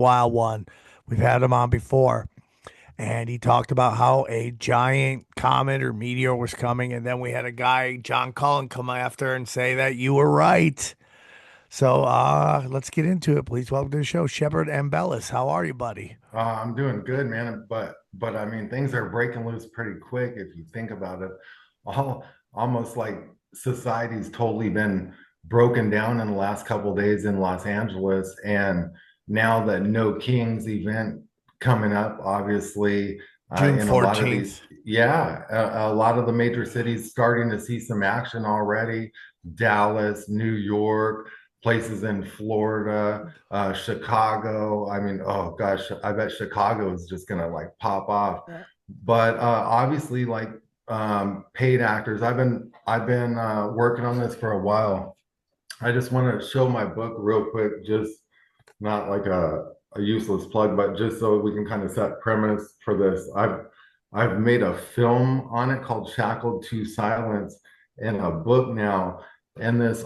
wild one. We've had him on before, and he talked about how a giant comet or meteor was coming, and then we had a guy, John Cullen, come after and say that you were right. So let's get into it. Please welcome to the show, Shepard Ambellas. How are you, buddy? I'm doing good, man. But I mean, things are breaking loose pretty quick if you think about it. All almost like society's totally been broken down in the last couple of days in Los Angeles, and now the No Kings event coming up, obviously, June in a lot of these, 14th. yeah, a lot of the major cities starting to see some action already. Dallas, New York, places in Florida, Chicago. I mean, oh gosh, I bet Chicago is just gonna like pop off. But obviously, like paid actors, I've been working on this for a while. I just want to show my book real quick, just not like a useless plug, but just so we can kind of set premise for this. I've made a film on it called Shackled to Silence and a book now. And this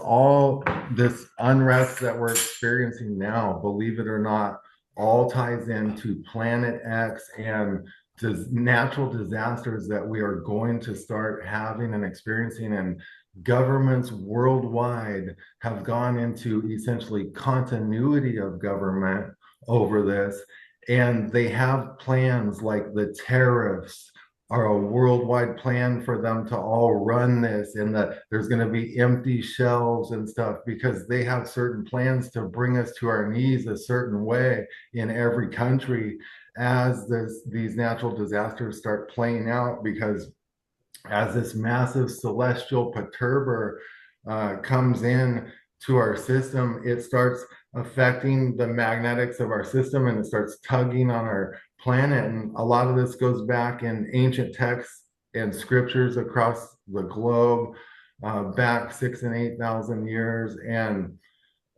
unrest that we're experiencing now, believe it or not, all ties into Planet X and natural disasters that we are going to start having and experiencing. And governments worldwide have gone into essentially continuity of government over this. And they have plans like the tariffs are a worldwide plan for them to all run this, and that there's going to be empty shelves and stuff because they have certain plans to bring us to our knees a certain way in every country as these natural disasters start playing out, because as this massive celestial perturber comes in to our system, it starts affecting the magnetics of our system and it starts tugging on our planet. And a lot of this goes back in ancient texts and scriptures across the globe, back 6 and 8 thousand years. And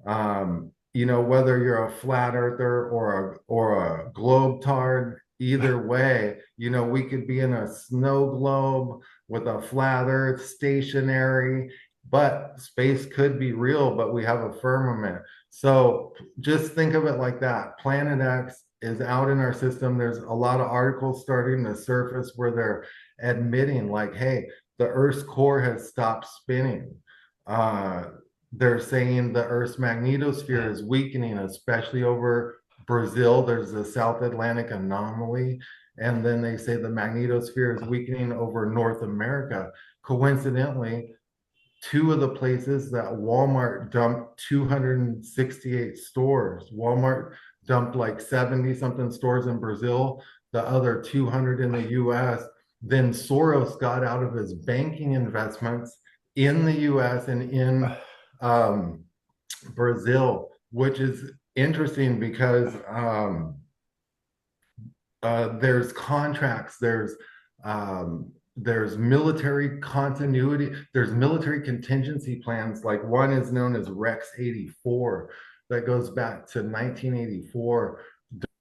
whether you're a flat earther or a globe tard, either way, we could be in a snow globe with a flat earth stationary, but space could be real, but we have a firmament. So just think of it like that. Planet X is out in our system. There's a lot of articles starting to surface where they're admitting, like, hey, the Earth's core has stopped spinning. Uh, they're saying the Earth's magnetosphere is weakening, especially over Brazil. There's a South Atlantic anomaly. And then they say the magnetosphere is weakening over North America. Coincidentally, two of the places that Walmart dumped 268 stores. Walmart dumped like 70 something stores in Brazil, the other 200 in the US. Then Soros got out of his banking investments in the US and in um, Brazil, which is interesting because there's contracts, there's military continuity, there's military contingency plans. Like one is known as Rex 84 that goes back to 1984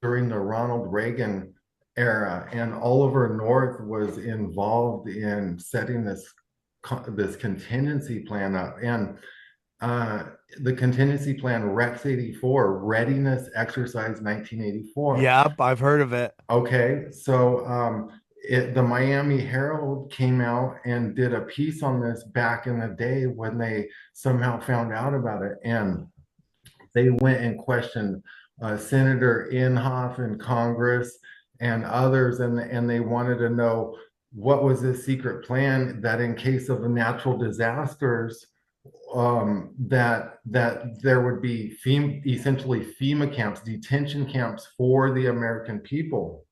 during the Ronald Reagan era, and Oliver North was involved in setting this contingency plan up. And uh, the contingency plan Rex 84, Readiness Exercise 1984. Yep, I've heard of it. Okay, so the Miami Herald came out and did a piece on this back in the day when they somehow found out about it, and they went and questioned Senator Inhofe in Congress and others, and they wanted to know what was this secret plan that in case of natural disasters, that there would be essentially FEMA camps, detention camps for the American people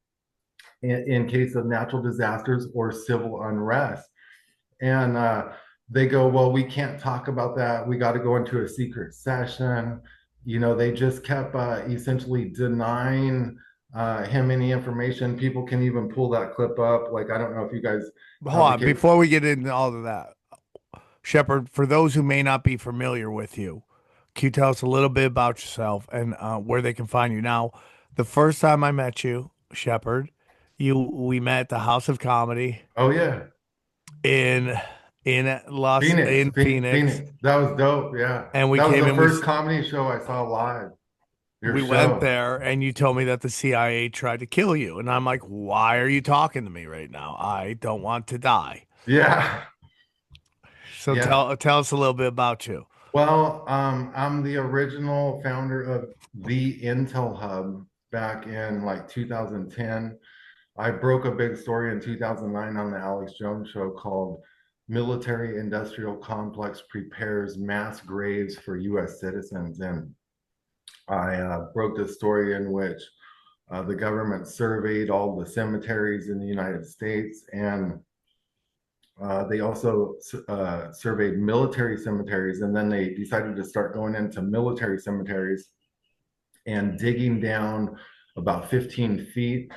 in case of natural disasters or civil unrest. And they go, well, we can't talk about that. We got to go into a secret session. They just kept essentially denying him any information. People can even pull that clip up. Like, I don't know if you guys Hold have a on, case. before we get into all of that, Shepard, for those who may not be familiar with you, can you tell us a little bit about yourself and where they can find you? Now, the first time I met you, Shepard, we met at the House of Comedy Oh, yeah. in Phoenix, in Phoenix, Phoenix. That was dope. Yeah. and we That was came the and first comedy show I saw live. your we went show. there and you told me that the CIA tried to kill you. And I'm like, why are you talking to me right now? I don't want to die. Yeah. So Yeah. tell us a little bit about you. Well, I'm the original founder of the Intel Hub back in like 2010. I broke a big story in 2009 on the Alex Jones show called Military Industrial Complex Prepares Mass Graves for US Citizens. And I broke this story in which the government surveyed all the cemeteries in the United States, and they also surveyed military cemeteries, and then they decided to start going into military cemeteries and digging down about 15 feet,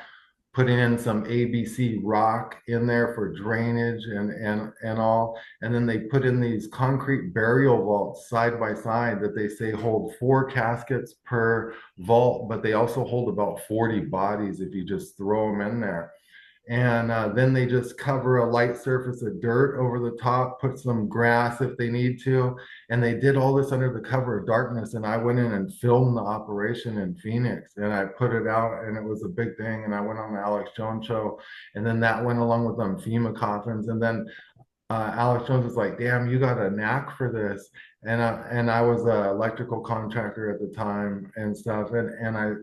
putting in some ABC rock in there for drainage and all. And then they put in these concrete burial vaults side by side that they say hold 4 caskets per vault, but they also hold about 40 bodies if you just throw them in there. And then they just cover a light surface of dirt over the top, put some grass if they need to. And they did all this under the cover of darkness. And I went in and filmed the operation in Phoenix and I put it out, and it was a big thing. And I went on the Alex Jones show, and then that went along with FEMA coffins. And then Alex Jones was like, "Damn, you got a knack for this." And I was an electrical contractor at the time and stuff. And I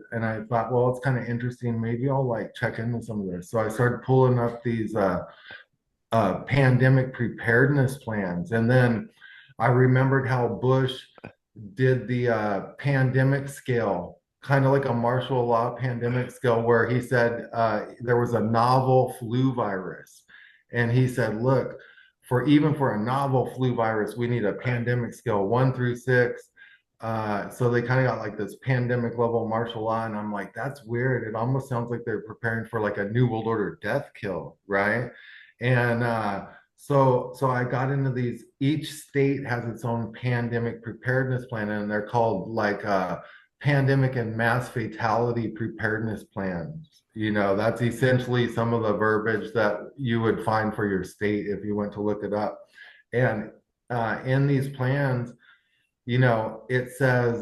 thought, well, it's kind of interesting. Maybe I'll like check into some of this. So I started pulling up these pandemic preparedness plans. And then I remembered how Bush did the pandemic scale, kind of like a martial law pandemic scale, where he said there was a novel flu virus. And he said, look, for a novel flu virus, we need a pandemic scale 1 through 6. So they kind of got like this pandemic level martial law, and I'm like, that's weird. It almost sounds like they're preparing for like a New World Order death kill, right? And so I got into these. Each state has its own pandemic preparedness plan, and they're called like pandemic and mass fatality preparedness plans. That's essentially some of the verbiage that you would find for your state if you went to look it up. And in these plans, it says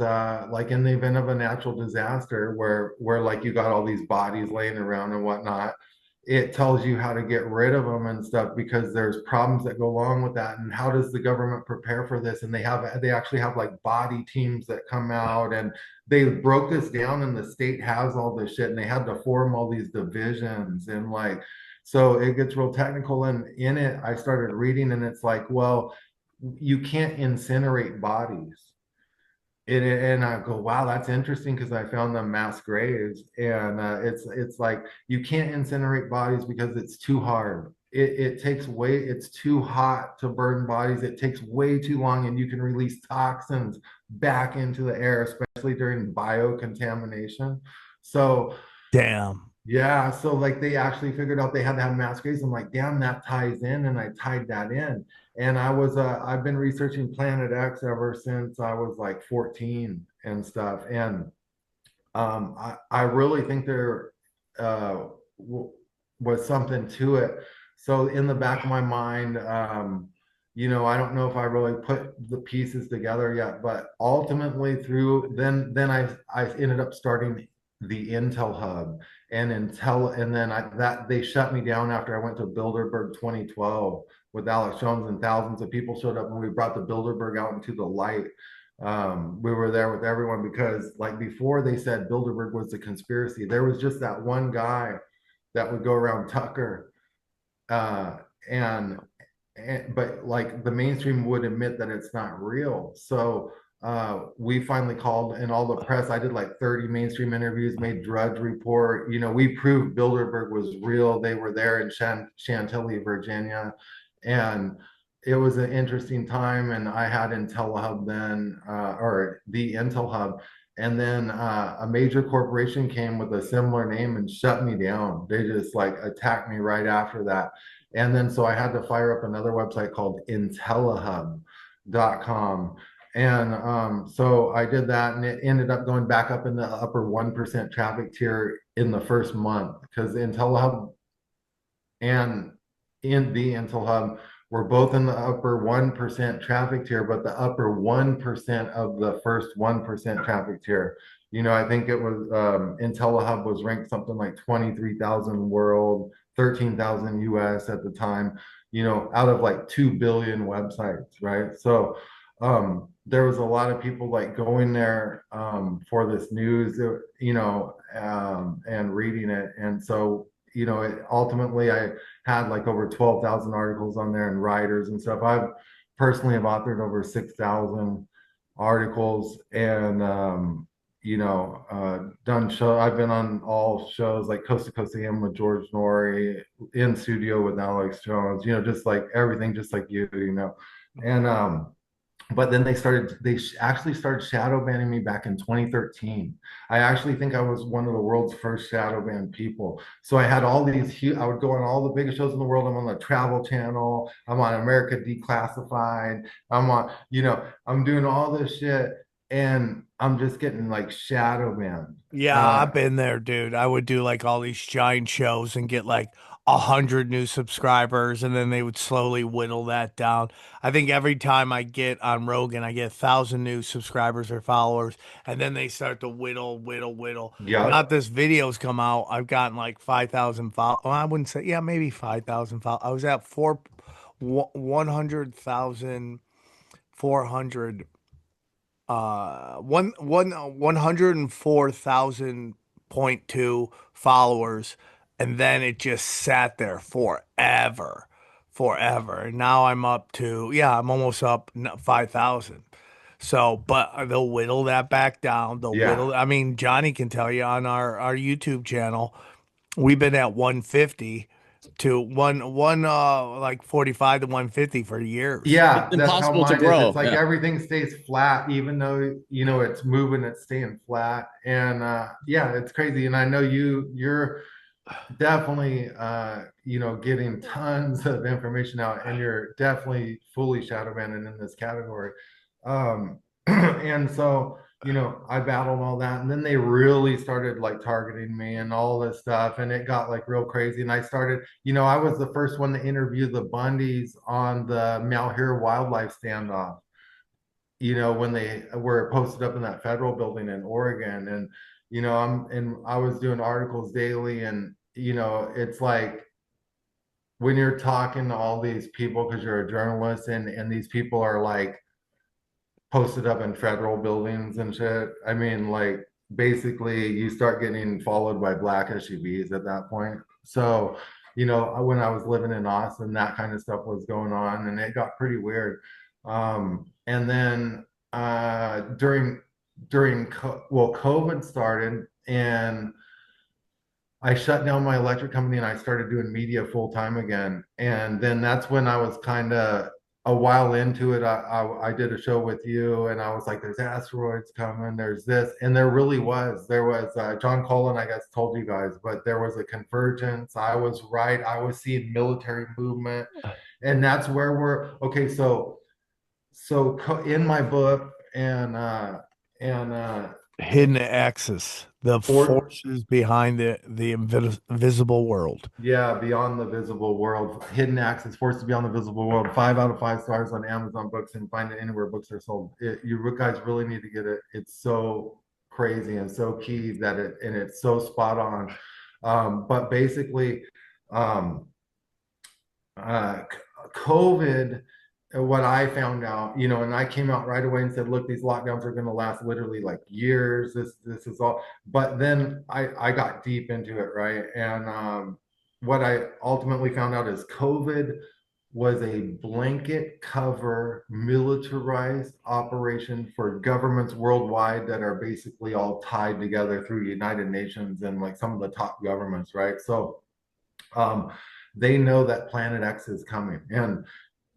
like in the event of a natural disaster where like you got all these bodies laying around and whatnot, it tells you how to get rid of them and stuff, because there's problems that go along with that. And how does the government prepare for this? And they actually have like body teams that come out, and they broke this down, and the state has all this shit, and they had to form all these divisions, and like, so it gets real technical. And in it, I started reading, and it's like, well, you can't incinerate bodies. And I go, wow, that's interesting, because I found them mass graves, and it's like you can't incinerate bodies because it's too hard. It takes way, it's too hot to burn bodies. It takes way too long, and you can release toxins back into the air, especially during biocontamination. So Damn. yeah, so like they actually figured out they had to have mass graves. I'm like, damn, that ties in, and I tied that in. And I've been researching Planet X ever since I was like 14 and stuff. And I really think there was something to it. So in the back of my mind, I don't know if I really put the pieces together yet, but ultimately then I ended up starting the Intel Hub and Intel, and then they shut me down after I went to Bilderberg 2012 with Alex Jones, and thousands of people showed up, and we brought the Bilderberg out into the light. We were there with everyone, because like before they said Bilderberg was a conspiracy. There was just that one guy that would go around Tucker, uh, and but like the mainstream would admit that it's not real. So we finally called in all the press. I did like 30 mainstream interviews, made Drudge Report. We proved Bilderberg was real. They were there in Chantilly, Virginia. And it was an interesting time. And I had IntelliHub then, or the Intel Hub. And then a major corporation came with a similar name and shut me down. They just like attacked me right after that. And then so I had to fire up another website called IntelliHub.com. And so I did that, and it ended up going back up in the upper 1% traffic tier in the first month, because IntelliHub and in the Intel Hub were both in the upper 1% traffic tier, but the upper 1% of the first 1% traffic tier I think it was IntelliHub was ranked something like 23,000 world, 13,000 US at the time, out of like 2 billion websites, right? So there was a lot of people like going there for this news, and reading it. And so, ultimately I had like over 12,000 articles on there and writers and stuff. I've personally have authored over 6,000 articles and done show. I've been on all shows like Coast to Coast AM with George Norrie, in studio with Alex Jones, just like everything, just like you. And but then actually started shadow banning me back in 2013. I actually think I was one of the world's first shadow ban people. So I had all these huge, I would go on all the biggest shows in the world. I'm on the Travel Channel, I'm on America Declassified, I'm on, I'm doing all this shit and I'm just getting like shadow banned. Yeah, Uh, I've been there, dude. I would do like all these giant shows and get like 100 new subscribers, and then they would slowly whittle that down. I think every time I get on Rogan, I get 1,000 new subscribers or followers, and then they start to whittle, whittle, whittle. yep. Not this videos come out, I've gotten like 5,000 followers. Well, I wouldn't say, yeah, maybe 5,000 followers. I was at 100,400 104,000.2 followers, and then it just sat there forever. And now I'm up to, yeah, I'm almost up 5,000. So, but they'll whittle that back down. They'll Yeah. whittle. I mean, Johnny can tell you on our YouTube channel, we've been at 150 to like 45 to 150 for years. It's Yeah, that's how impossible to mine is. It's grow. like Yeah. everything stays flat, even though it's moving, it's staying flat. And yeah, it's crazy. And I know you're definitely getting tons of information out, and you're definitely fully shadow banned in this category. And so I battled all that, and then they really started like targeting me and all this stuff, and it got like real crazy. And I started, I was the first one to interview the Bundys on the Malheur wildlife standoff, when they were posted up in that federal building in Oregon. And I was doing articles daily, and it's like when you're talking to all these people because you're a journalist, and these people are like posted up in federal buildings and shit. I mean, like basically you start getting followed by black SUVs at that point. So, when I was living in Austin, that kind of stuff was going on, and it got pretty weird. And then during COVID started, and I shut down my electric company and I started doing media full time again. And then that's when I was kind of a while into it. I did a show with you, and I was like, "There's asteroids coming. There's this," and there really was. There was John Cullen, I guess, told you guys, but there was a convergence. I was right. I was seeing military movement, and that's where we're okay. In my book, and Hidden axis, the for forces behind the invisible world. yeah, Beyond the Visible World, Hidden Access, Forced Beyond the Visible World, 5 out of 5 stars on Amazon Books, and find it anywhere books are sold. You guys really need to get it. It's so crazy and so key and it's so spot on. But basically, um, uh, COVID, what I found out, and I came out right away and said, look, these lockdowns are going to last literally like years. This is all. But then I got deep into it, right? And what I ultimately found out is COVID was a blanket cover militarized operation for governments worldwide that are basically all tied together through United Nations and like some of the top governments, right? So um, they know that Planet X is coming. And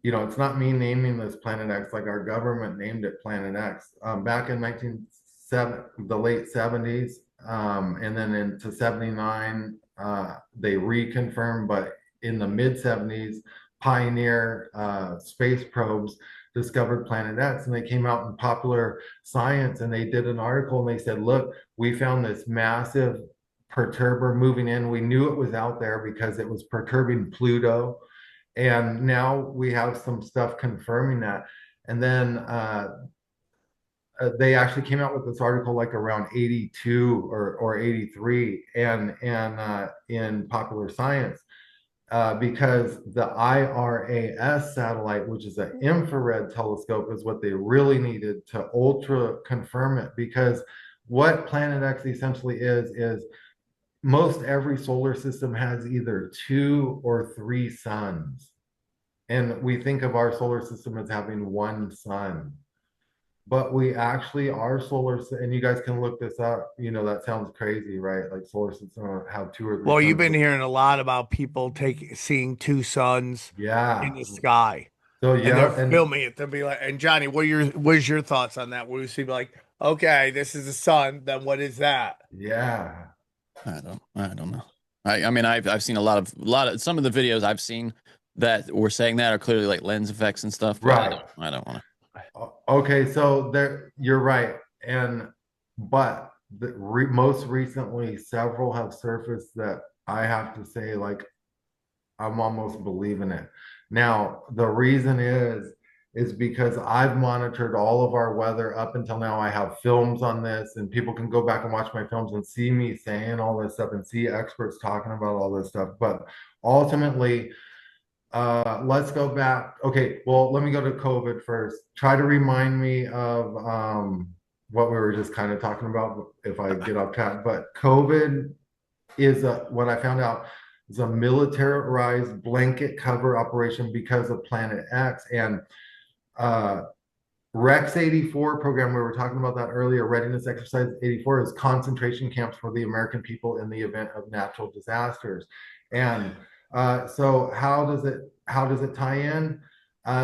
it's not me naming this Planet X, like our government named it Planet X. Back in the late 70s, and then into 79, they reconfirmed, but in the mid 70s, Pioneer space probes discovered Planet X, and they came out in Popular Science, and they did an article, and they said, look, we found this massive perturber moving in. We knew it was out there because it was perturbing Pluto, and now we have some stuff confirming that. And then they actually came out with this article like around 82 or 83 and in Popular Science, because the IRAS satellite, which is an infrared telescope, is what they really needed to ultra confirm it. Because what Planet X essentially is most every solar system has either two or three suns. And we think of our solar system as having one sun. But we actually, our and you guys can look this up. That sounds crazy, right? Like solar system have two or three Well, you've suns. been hearing a lot about people seeing two suns in Yeah. the sky, So and they're yeah, and filming it. They'll be like, and Johnny, what's your thoughts on that? Will you see like, okay, this is the sun, then what is that? yeah, I don't know. I mean, I've seen a lot of some of the videos I've seen that were saying that are clearly like lens effects and stuff, but I right. don't, I don't want Okay, so there you're right. And but most recently, several have surfaced that I have to say, like, I'm almost believing it. Now, the reason is because I've monitored all of our weather up until now. I have films on this, and people can go back and watch my films and see me saying all this stuff and see experts talking about all this stuff. But ultimately, let's go back. Okay, well, let me go to COVID first. Try to remind me of what we were just kind of talking about if I get off track. But COVID is what I found out is a militarized blanket cover operation because of Planet X and uh, Rex 84 program. We were talking about that earlier. Readiness Exercise 84 is concentration camps for the American people in the event of natural disasters. And so how does it tie in?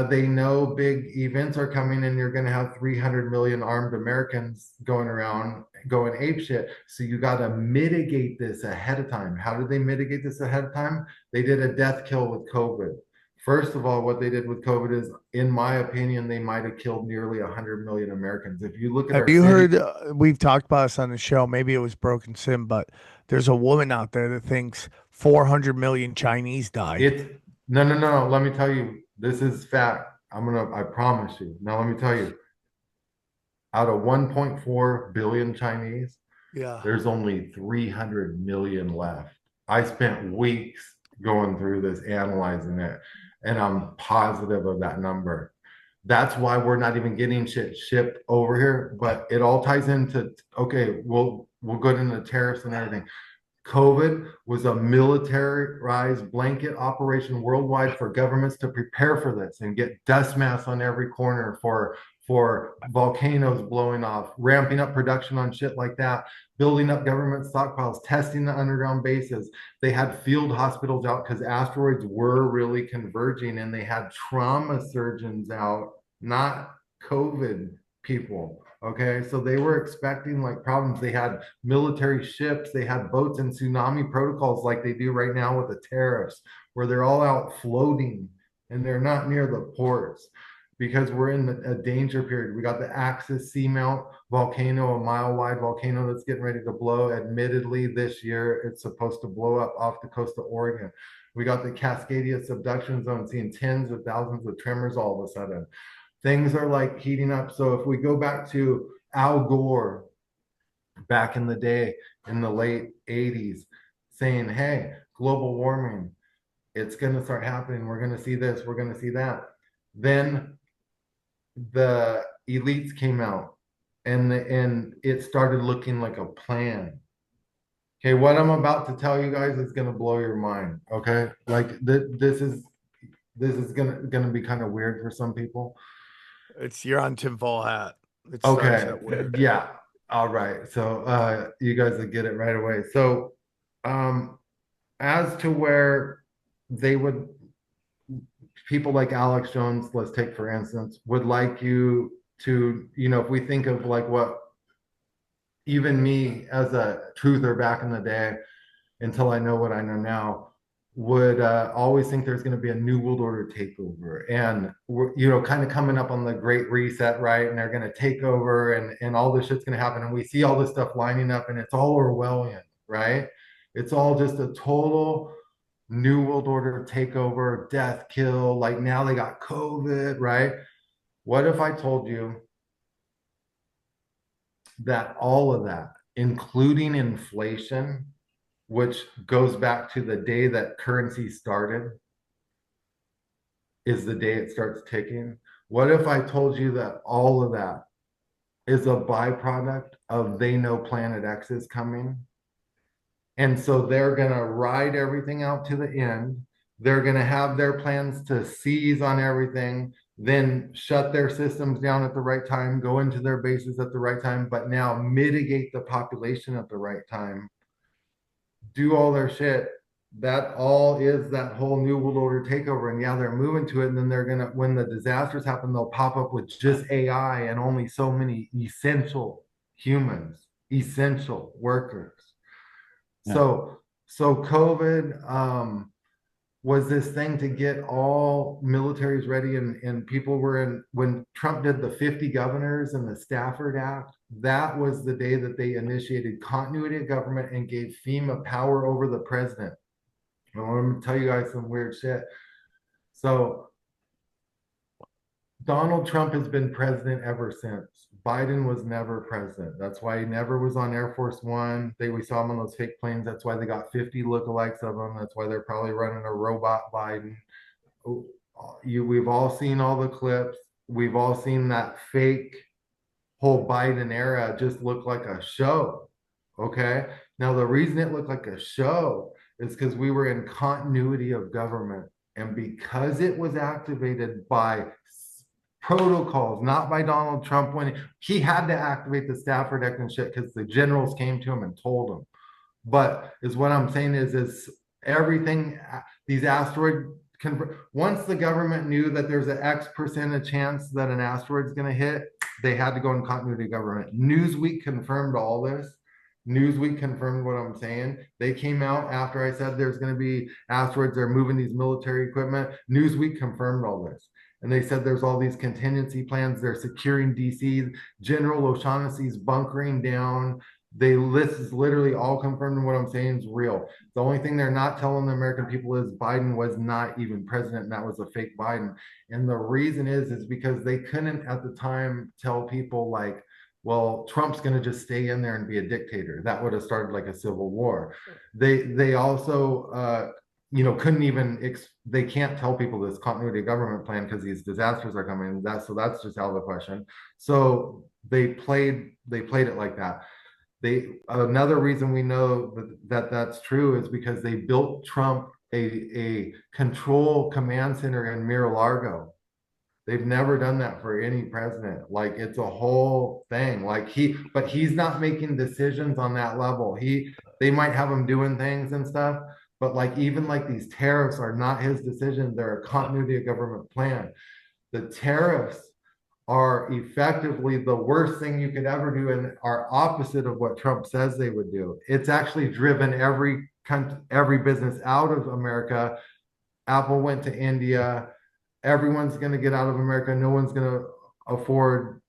They know big events are coming and you're going to have 300 million armed Americans going around going apeshit. So you got to mitigate this ahead of time. How did they mitigate this ahead of time? They did a death kill with COVID. First of all, what they did with COVID is, in my opinion, they might have killed nearly 100 million Americans. If you look at Have our you city, heard? We've talked about this on the show. Maybe it was Broken Sim, but there's a woman out there that thinks 400 million Chinese died. it's no, no, no, no. Let me tell you, this is fact. I promise you. Now, let me tell you, out of 1.4 billion Chinese, Yeah. there's only 300 million left. I spent weeks going through this, analyzing it, and I'm positive of that number. That's why we're not even getting shit shipped over here. But it all ties into, okay, we'll go into tariffs and everything. COVID was a militarized blanket operation worldwide for governments to prepare for this and get dust masks on every corner for volcanoes blowing off, ramping up production on shit like that, building up government stockpiles, testing the underground bases. They had field hospitals out because asteroids were really converging, and they had trauma surgeons out, not COVID people. Okay, so they were expecting like problems. They had military ships, they had boats and tsunami protocols like they do right now with the tariffs, where they're all out floating and they're not near the ports because we're in a danger period. We got the Axis Seamount volcano, a mile-wide volcano that's getting ready to blow. Admittedly, this year it's supposed to blow up off the coast of Oregon. We got the Cascadia Subduction Zone, seeing tens of thousands of tremors all of a sudden. Things are like heating up. So if we go back to Al Gore back in the day in the late 80s saying, hey, global warming, it's going to start happening. We're going to see this, we're going to see that. Then the elites came out and it started looking like a plan. Okay, what I'm about to tell you guys is going to blow your mind. Okay, like this is gonna be kind of weird for some people. You're on tinfoil hat. It starts Okay, out weird. yeah. All right. So you guys will get it right away. So as to where they would people like Alex Jones, let's take for instance, would like you to, if we think of like what even me as a truther back in the day, until I know what I know now, would always think there's going to be a new world order takeover, and we're kind of coming up on the great reset, right? And they're going to take over, and all this shit's going to happen, and we see all this stuff lining up, and it's all Orwellian, right? It's all just a total new world order takeover, death kill. Like now they got COVID, right? What if I told you that all of that, including inflation, which goes back to the day that currency started, is the day it starts ticking? What if I told you that all of that is a byproduct of they know Planet X is coming? And so they're going to ride everything out to the end. They're going to have their plans to seize on everything, then shut their systems down at the right time, go into their bases at the right time, but now mitigate the population at the right time, do all their shit. That all is that whole new world order takeover. And yeah, they're moving to it. And then they're going to, when the disasters happen, they'll pop up with just AI and only so many essential humans, essential workers. Yeah. So COVID was this thing to get all militaries ready, and people were in, when Trump did the 50 governors and the Stafford Act, that was the day that they initiated continuity of government and gave FEMA power over the president. I want to tell you guys some weird shit. So Donald Trump has been president ever since. Biden was never president. That's why he never was on Air Force One. We saw him on those fake planes. That's why they got 50 lookalikes of him. That's why they're probably running a robot Biden. We've all seen all the clips. We've all seen that fake whole Biden era just look like a show. Okay. Now, the reason it looked like a show is because we were in continuity of government. And because it was activated by protocols, not by Donald Trump, when he had to activate the Stafford Act and shit because the generals came to him and told him. But is what I'm saying is everything, these asteroid, once the government knew that there's an X% of chance that an asteroid's going to hit, they had to go in continuity government. Newsweek confirmed all this. Newsweek confirmed what I'm saying. They came out after I said there's going to be asteroids, they're moving these military equipment. Newsweek confirmed all this. And they said there's all these contingency plans. They're securing DC. General O'Shaughnessy's bunkering down. This is literally all confirmed, and what I'm saying is real. The only thing they're not telling the American people is Biden was not even president, and that was a fake Biden. And the reason is because they couldn't at the time tell people like, well, Trump's going to just stay in there and be a dictator. That would have started like a civil war. They also couldn't even they can't tell people this continuity of government plan because these disasters are coming. That's just out of the question. So they played it like that. Another reason we know that's true is because they built Trump a control command center in Mar-a-Lago. They've never done that for any president. Like, it's a whole thing. But he's not making decisions on that level. They might have him doing things and stuff, but even these tariffs are not his decision. They're a continuity of government plan. The tariffs are effectively the worst thing you could ever do and are opposite of what Trump says they would do. It's actually driven every business out of America. Apple went to India. Everyone's going to get out of America. No one's going to afford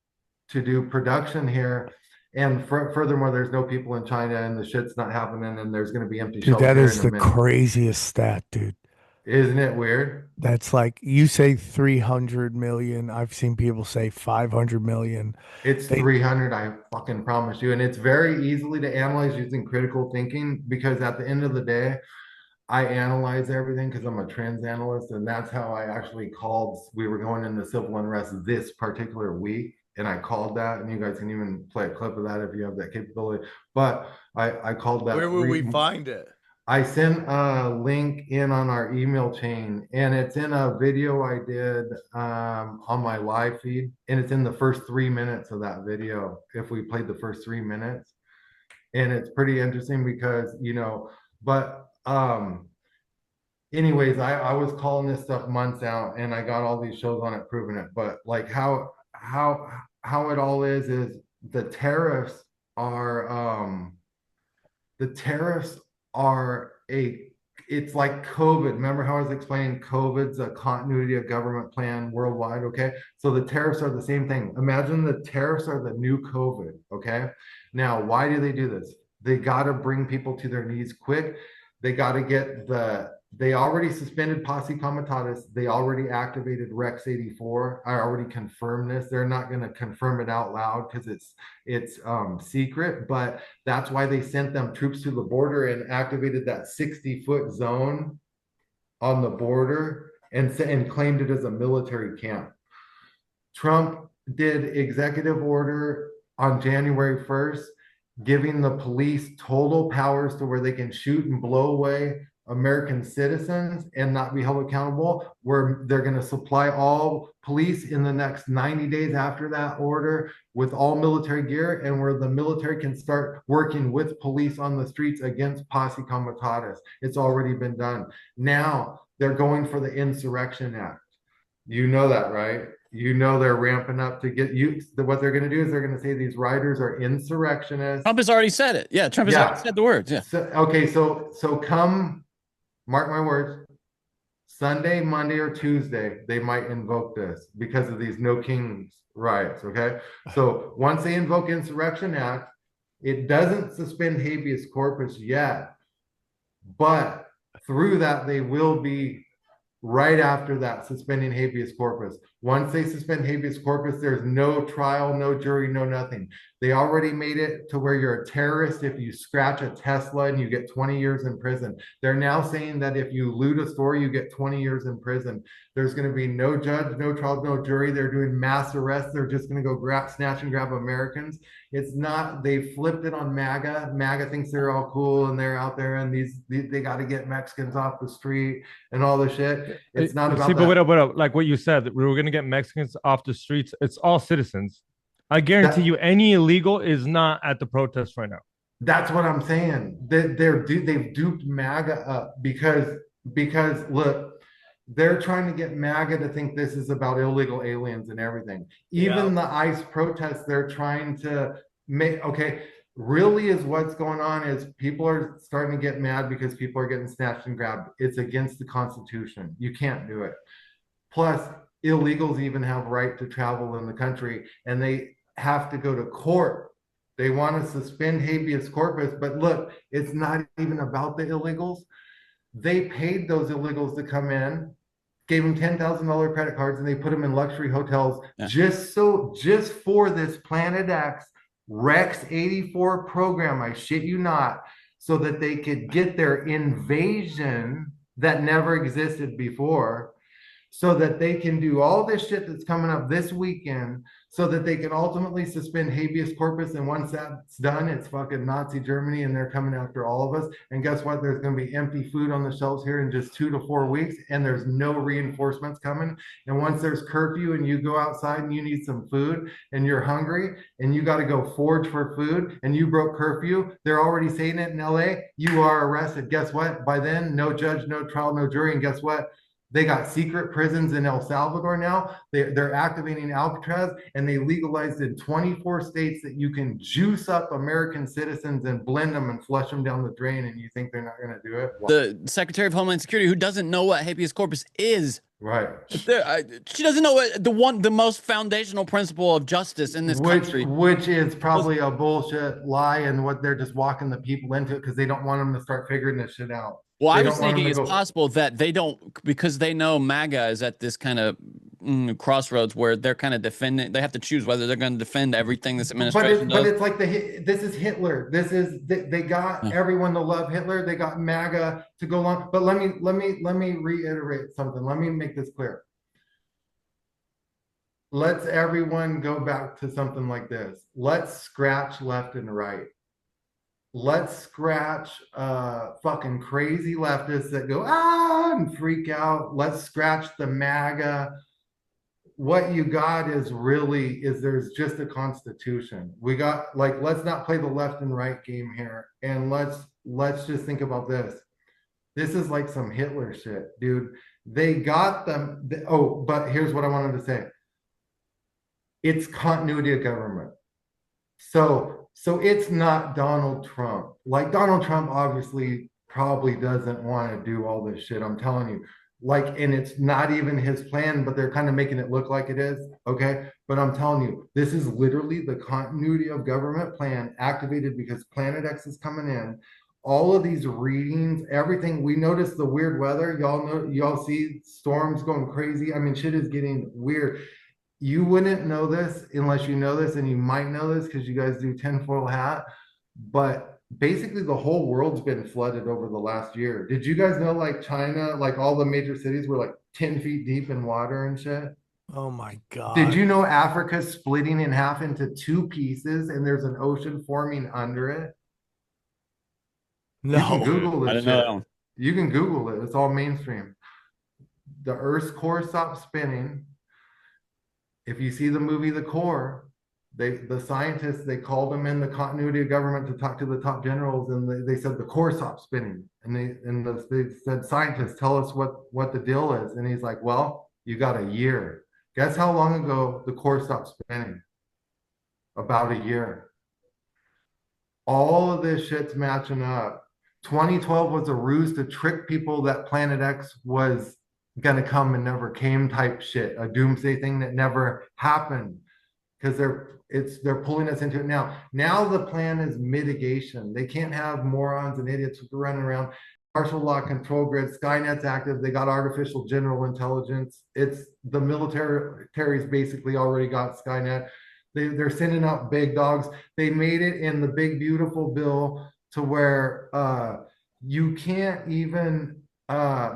to do production here. And furthermore, there's no people in China and the shit's not happening and there's going to be empty shelves. Dude, that is the craziest stat, dude. Isn't it weird? That's like, you say 300 million. I've seen people say 500 million. It's 300, I fucking promise you. And it's very easily to analyze using critical thinking, because at the end of the day, I analyze everything because I'm a trends analyst. And that's how I actually called. We were going into civil unrest this particular week, and I called that. And you guys can even play a clip of that if you have that capability. But I called that. Where will we find it? I sent a link in on our email chain, and it's in a video I did on my live feed, and it's in the first 3 minutes of that video. If we played the first 3 minutes, and it's pretty interesting because, but anyways, I was calling this stuff months out, and I got all these shows on it proving it. But how it all is the tariffs are it's like COVID. Remember how I was explaining COVID's a continuity of government plan worldwide, okay? So the tariffs are the same thing. Imagine the tariffs are the new COVID, okay? Now, why do they do this? They got to bring people to their knees quick. They got to get they already suspended Posse Comitatus. They already activated Rex 84. I already confirmed this. They're not going to confirm it out loud because it's secret, but that's why they sent them troops to the border and activated that 60-foot zone on the border and claimed it as a military camp. Trump did executive order on January 1st, giving the police total powers to where they can shoot and blow away American citizens and not be held accountable, where they're going to supply all police in the next 90 days after that order with all military gear, and where the military can start working with police on the streets against Posse Comitatus. It's already been done. Now they're going for the Insurrection Act. You know that, right? You know they're ramping up to get you. What they're going to do is they're going to say these riders are insurrectionists. Trump has already said it. Yeah, Trump has already said the words. Yeah. So come, mark my words, Sunday, Monday, or Tuesday, they might invoke this because of these No Kings riots, okay? So once they invoke Insurrection Act, it doesn't suspend habeas corpus yet, but through that, they will be right after that suspending habeas corpus. Once they suspend habeas corpus, there's no trial, no jury, no nothing. They already made it to where you're a terrorist if you scratch a Tesla and you get 20 years in prison. They're now saying that if you loot a store, you get 20 years in prison. There's going to be no judge, no trial, no jury. They're doing mass arrests. They're just going to go snatch and grab Americans. It's not, they flipped it on MAGA. MAGA thinks they're all cool and they're out there and they got to get Mexicans off the street and all this shit. It's not about but wait up. Like what you said, we were going to get Mexicans off the streets. It's all citizens. I guarantee you any illegal is not at the protest right now. That's what I'm saying. They've duped MAGA up because look, they're trying to get MAGA to think this is about illegal aliens and everything. Even the ICE protests, they're trying to make, okay, really is what's going on is people are starting to get mad because people are getting snatched and grabbed. It's against the Constitution. You can't do it. Plus, illegals even have right to travel in the country and they have to go to court. They want to suspend habeas corpus, but look, it's not even about the illegals. They paid those illegals to come in, gave them $10,000 credit cards, and they put them in luxury hotels just for this Planet X Rex 84 program. I shit you not, so that they could get their invasion that never existed before, so that they can do all this shit that's coming up this weekend, so that they can ultimately suspend habeas corpus. And once that's done, it's fucking Nazi Germany and they're coming after all of us. And guess what? There's going to be empty food on the shelves here in just 2 to 4 weeks, and there's no reinforcements coming. And once there's curfew and you go outside and you need some food and you're hungry and you got to go forage for food and you broke curfew, they're already saying it in LA, you are arrested. Guess what? By then, no judge, no trial, no jury. And guess what? They got secret prisons in El Salvador now. They're activating Alcatraz, and they legalized in 24 states that you can juice up American citizens and blend them and flush them down the drain, and you think they're not going to do it? The Secretary of Homeland Security, who doesn't know what habeas corpus is. Right. She doesn't know what the most foundational principle of justice in this country. Which is probably a bullshit lie, and what they're just walking the people into it because they don't want them to start figuring this shit out. Well, I was thinking it's possible that they don't, because they know MAGA is at this kind of crossroads where they're kind of defending. They have to choose whether they're going to defend everything this administration does. But it's like this is Hitler. They got everyone to love Hitler. They got MAGA to go along. But let me reiterate something. Let me make this clear. Let's everyone go back to something like this. Let's scratch left and right. Let's scratch fucking crazy leftists that go and freak out. Let's scratch the MAGA. What you got is there's just a constitution. We got, like, let's not play the left and right game here. And let's just think about this. This is like some Hitler shit, dude. They got them. But here's what I wanted to say. It's continuity of government. So it's not Donald Trump. Like, Donald Trump obviously probably doesn't want to do all this shit. I'm telling you. Like, and it's not even his plan, but they're kind of making it look like it is. Okay. But I'm telling you, this is literally the continuity of government plan activated because Planet X is coming in. all of these readings, everything. We noticed the weird weather. Y'all know, y'all see storms going crazy. I mean, shit is getting weird. You wouldn't know this unless you know this, and you might know this because you guys do tinfoil hat. But basically, the whole world's been flooded over the last year. Did you guys know, like China, like all the major cities were like 10 feet deep in water and shit? Oh my Did God. you know Africa's splitting in half into two pieces and there's an ocean forming under it? You can No. Google I this didn't know shit. that one. You can Google it. It's all mainstream. The Earth's core stopped spinning. If you see the movie The Core, the scientists, they called them in the continuity of government to talk to the top generals, and they said the core stopped spinning. And they said, scientists, tell us what the deal is. And he's like, well, you got a year. Guess how long ago the core stopped spinning? About a year. All of this shit's matching up. 2012 was a ruse to trick people that Planet X was gonna come and never came type shit, a doomsday thing that never happened. Because they're pulling us into it now. Now the plan is mitigation. They can't have morons and idiots running around. Martial law control grid, Skynet's active. They got artificial general intelligence. It's the military's basically already got Skynet. They're sending out big dogs. They made it in the big beautiful bill to where you can't even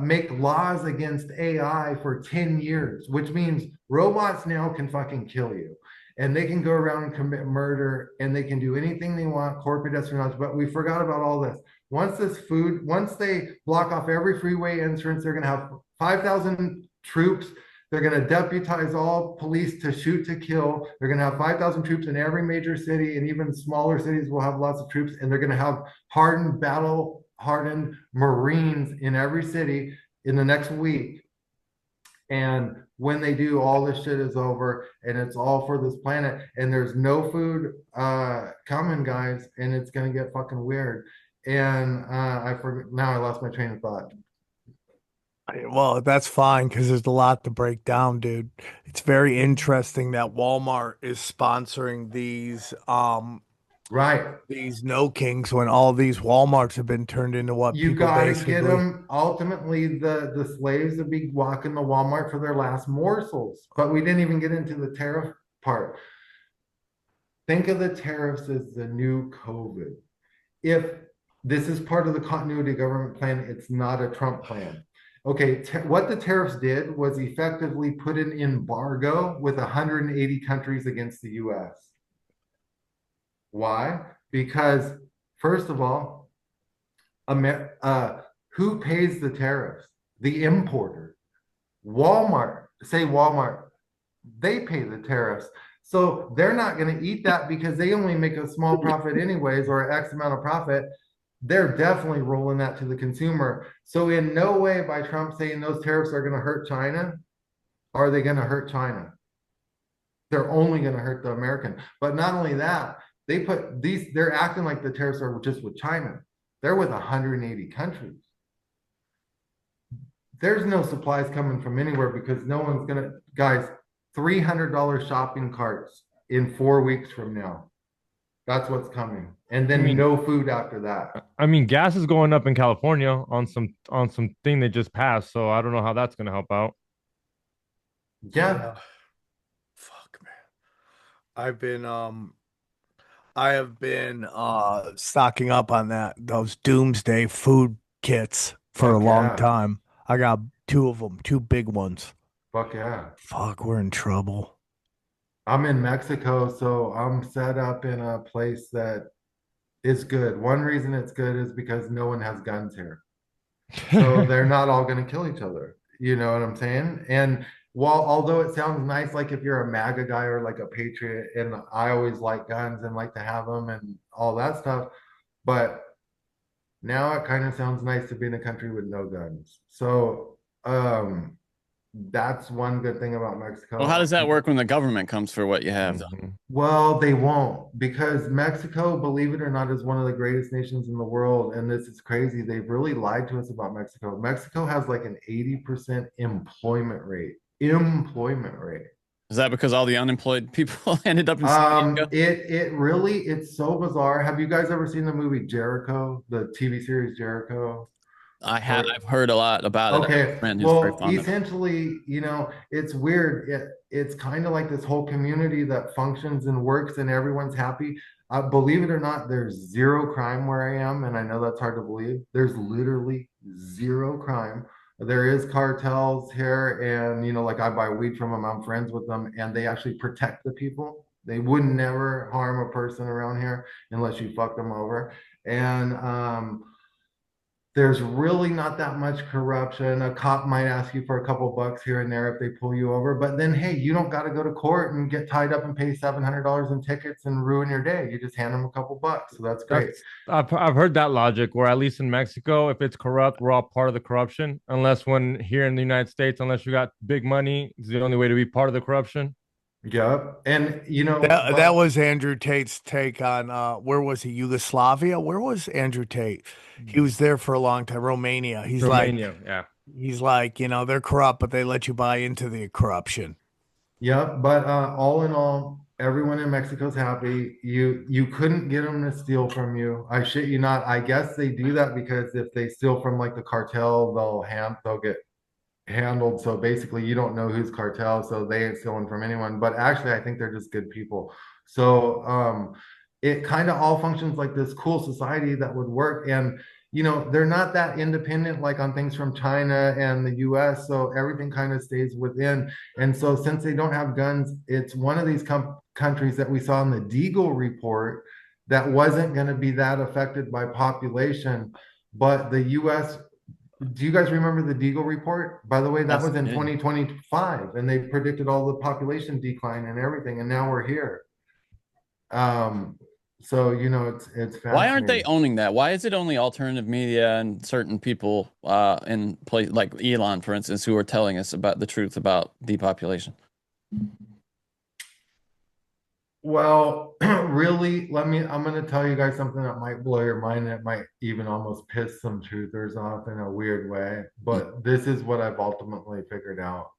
make laws against AI for 10 years, which means robots now can fucking kill you. And they can go around and commit murder, and they can do anything they want, corporate espionage. But we forgot about all this. Once they block off every freeway entrance, they're going to have 5,000 troops. They're going to deputize all police to shoot to kill. They're going to have 5,000 troops in every major city, and even smaller cities will have lots of troops. And they're going to have battle-hardened Marines in every city in the next week. And when they do, all this shit is over, and it's all for this planet, and there's no food coming, guys, and it's gonna get fucking weird. And I forget now. I lost my train of thought. Well, that's fine because there's a lot to break down, dude. It's very interesting that Walmart is sponsoring Right. these no kings when all these Walmarts have been turned into what You people got to basically get them. Ultimately, the slaves would be walking the Walmart for their last morsels. But we didn't even get into the tariff part. Think of the tariffs as the new COVID. If this is part of the continuity government plan, it's not a Trump plan. Okay, what the tariffs did was effectively put an embargo with 180 countries against the US. Why? Because, first of all, who pays the tariffs? The importer. Walmart, say Walmart, they pay the tariffs. So they're not going to eat that because they only make a small profit anyways, or X amount of profit. They're definitely rolling that to the consumer. So in no way by Trump saying those tariffs are going to hurt China, are they going to hurt China? They're only going to hurt the American. But not only that, they're acting like the tariffs are just with China. They're with 180 countries. There's no supplies coming from anywhere because no one's going to, guys, $300 shopping carts in 4 weeks from now. That's what's coming. And then no food after that. I mean, gas is going up in California on some thing they just passed, so I don't know how that's going to help out. Yeah. Fuck, man. I have been stocking up on those doomsday food kits for a long time. I got 2 of them, 2 big ones. Fuck yeah. Fuck, we're in trouble. I'm in Mexico, so I'm set up in a place that is good. One reason it's good is because no one has guns here. So they're not all going to kill each other. You know what I'm saying? And although it sounds nice, like if you're a MAGA guy or like a patriot, and I always like guns and like to have them and all that stuff, but now it kind of sounds nice to be in a country with no guns. So that's one good thing about Mexico. Well, how does that work when the government comes for what you have, though? Well, they won't, because Mexico, believe it or not, is one of the greatest nations in the world. And this is crazy. They've really lied to us about Mexico. Mexico has like an 80% employment rate. Is that because all the unemployed people ended up in San Diego? It really, it's so bizarre. Have you guys ever seen the movie Jericho, the TV series Jericho? I have. Or I've heard a lot about it. I have a okay, friend who's very well, fond of it. essentially, it's weird. It's kind of like this whole community that functions and works and everyone's happy. Believe it or not, there's zero crime where I am, and I know that's hard to believe. There's literally zero crime. There is cartels here, and like I buy weed from them, I'm friends with them, and they actually protect the people. They would never harm a person around here unless you fuck them over. And there's really not that much corruption. A cop might ask you for a couple bucks here and there if they pull you over, but then hey, you don't got to go to court and get tied up and pay $700 in tickets and ruin your day. You just hand them a couple bucks, so that's great. I've heard that logic, where at least in Mexico, if it's corrupt, we're all part of the corruption. Unless when here in the United States, unless you got big money, it's the only way to be part of the corruption. Yep, and That was Andrew Tate's take on where was he? Yugoslavia? Where was Andrew Tate? He was there for a long time. Romania. Romania, yeah. He's like, they're corrupt, but they let you buy into the corruption. Yep, but all in all, everyone in Mexico's happy. You couldn't get them to steal from you. I shit you not. I guess they do that because if they steal from like the cartel, they'll get handled. So basically, you don't know who's cartel, so they ain't stealing from anyone. But actually, I think they're just good people. So it kind of all functions like this cool society that would work. And they're not that independent like on things from China and the US. So everything kind of stays within. And so since they don't have guns, it's one of these countries that we saw in the Deagle report that wasn't going to be that affected by population. But the US, do you guys remember the Deagle report? By the way, that was in 2025, and they predicted all the population decline and everything, and now we're here. So it's Why aren't they fascinating. owning that? Why is it only alternative media and certain people in place like Elon, for instance, who are telling us about the truth about depopulation? Well, really, I'm going to tell you guys something that might blow your mind. That might even almost piss some truthers off in a weird way. But this is what I've ultimately figured out.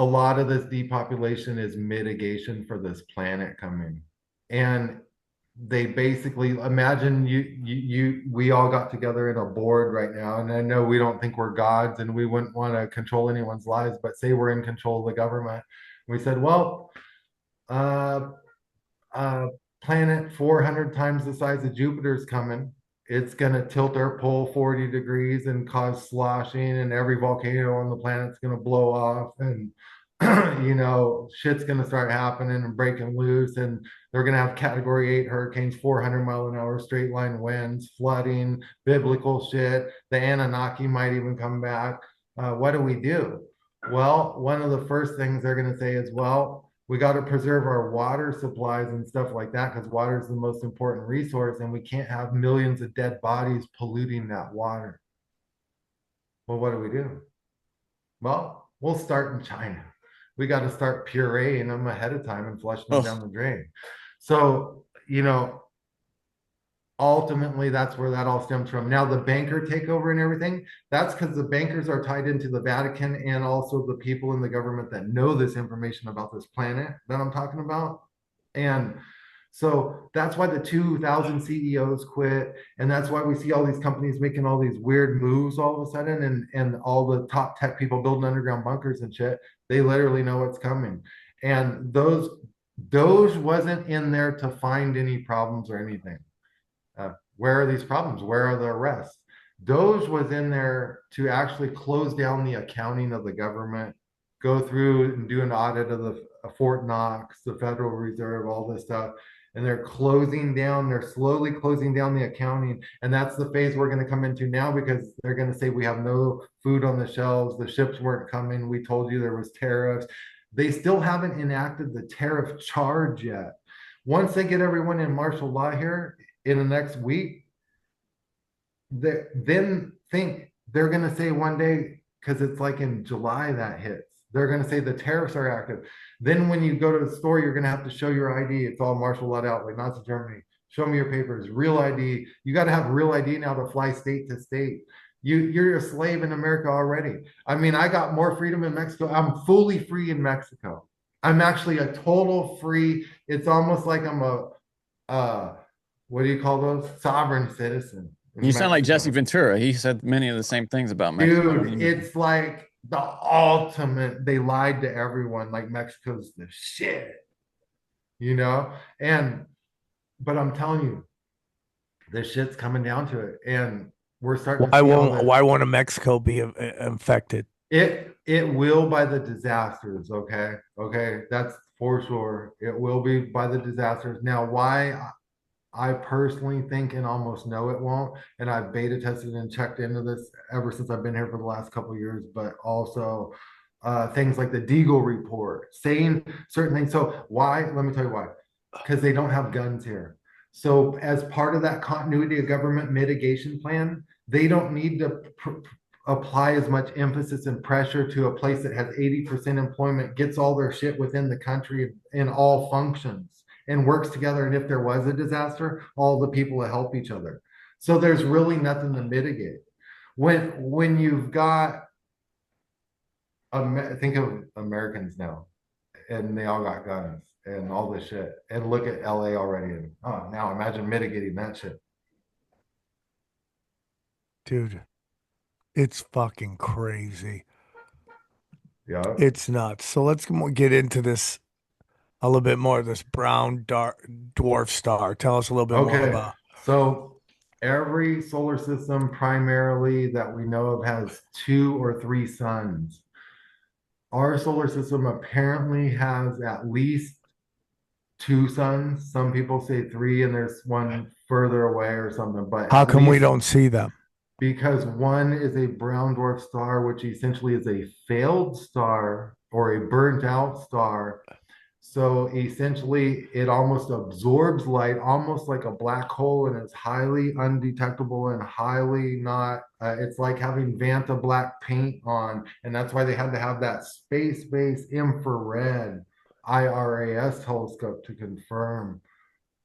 A lot of this depopulation is mitigation for this planet coming. And they basically imagine we all got together in a board right now, and I know we don't think we're gods and we wouldn't want to control anyone's lives, but say we're in control of the government. We said, well, planet 400 times the size of Jupiter is coming. It's going to tilt our pole 40 degrees and cause sloshing, and every volcano on the planet's going to blow off, and shit's going to start happening and breaking loose, and they're going to have category 8 hurricanes, 400-mile-an-hour straight line winds, flooding, biblical shit. The Anunnaki might even come back. What do we do? Well, one of the first things they're going to say is, well, we got to preserve our water supplies and stuff like that, because water is the most important resource, and we can't have millions of dead bodies polluting that water. Well, what do we do? Well, we'll start in China. We got to start pureeing them ahead of time and flushing them down the drain. So, ultimately, that's where that all stems from. Now, the banker takeover and everything, that's because the bankers are tied into the Vatican and also the people in the government that know this information about this planet that I'm talking about. And so that's why the 2,000 CEOs quit. And that's why we see all these companies making all these weird moves all of a sudden. And all the top tech people building underground bunkers and shit. They literally know what's coming. And Doge wasn't in there to find any problems or anything. Where are these problems? Where are the arrests? Doge was in there to actually close down the accounting of the government, go through and do an audit of the Fort Knox, the Federal Reserve, all this stuff. And they're slowly closing down the accounting. And that's the phase we're going to come into now, because they're going to say we have no food on the shelves. The ships weren't coming. We told you there was tariffs. They still haven't enacted the tariff charge yet. Once they get everyone in martial law here in the next week, then think they're going to say one day, because it's like in July that hits, they're going to say the tariffs are active. Then when you go to the store, you're going to have to show your ID. It's all martial law out, like Nazi Germany. Show me your papers, real ID. You got to have real ID now to fly state to state. You're a slave in America already. I mean, I got more freedom in Mexico. I'm fully free in Mexico. I'm actually a total free. It's almost like I'm a what do you call those? Sovereign citizen in You sound like Jesse Mexico. Ventura. He said many of the same things about Mexico. Dude, it's like the ultimate. They lied to everyone. Like Mexico's the shit, you know? And but I'm telling you, this shit's coming down to it. And we're starting to see all this. Why won't Mexico be infected? It will by the disasters, okay? Okay, that's for sure. It will be by the disasters. Now, why I personally think and almost know it won't, and I've beta tested and checked into this ever since I've been here for the last couple of years, but also things like the Deagle report saying certain things. So why? Let me tell you why. Because they don't have guns here. So as part of that continuity of government mitigation plan, they don't need to apply as much emphasis and pressure to a place that has 80% employment, gets all their shit within the country in all functions and works together. And if there was a disaster, all the people will help each other. So there's really nothing to mitigate. When you've got, think of Americans now, and they all got guns and all this shit. And look at LA already. And now imagine mitigating that shit. Dude, it's fucking crazy. Yeah. It's nuts. So let's get into this a little bit more. This brown dwarf star. Tell us a little bit more about. So every solar system primarily that we know of has 2 or 3 suns. Our solar system apparently has at least 2 suns. Some people say 3, and there's one further away or something. But how come we don't see them? Because one is a brown dwarf star, which essentially is a failed star or a burnt out star. So essentially, it almost absorbs light, almost like a black hole, and it's highly undetectable and highly not. It's like having Vanta black paint on, and that's why they had to have that space-based infrared IRAS telescope to confirm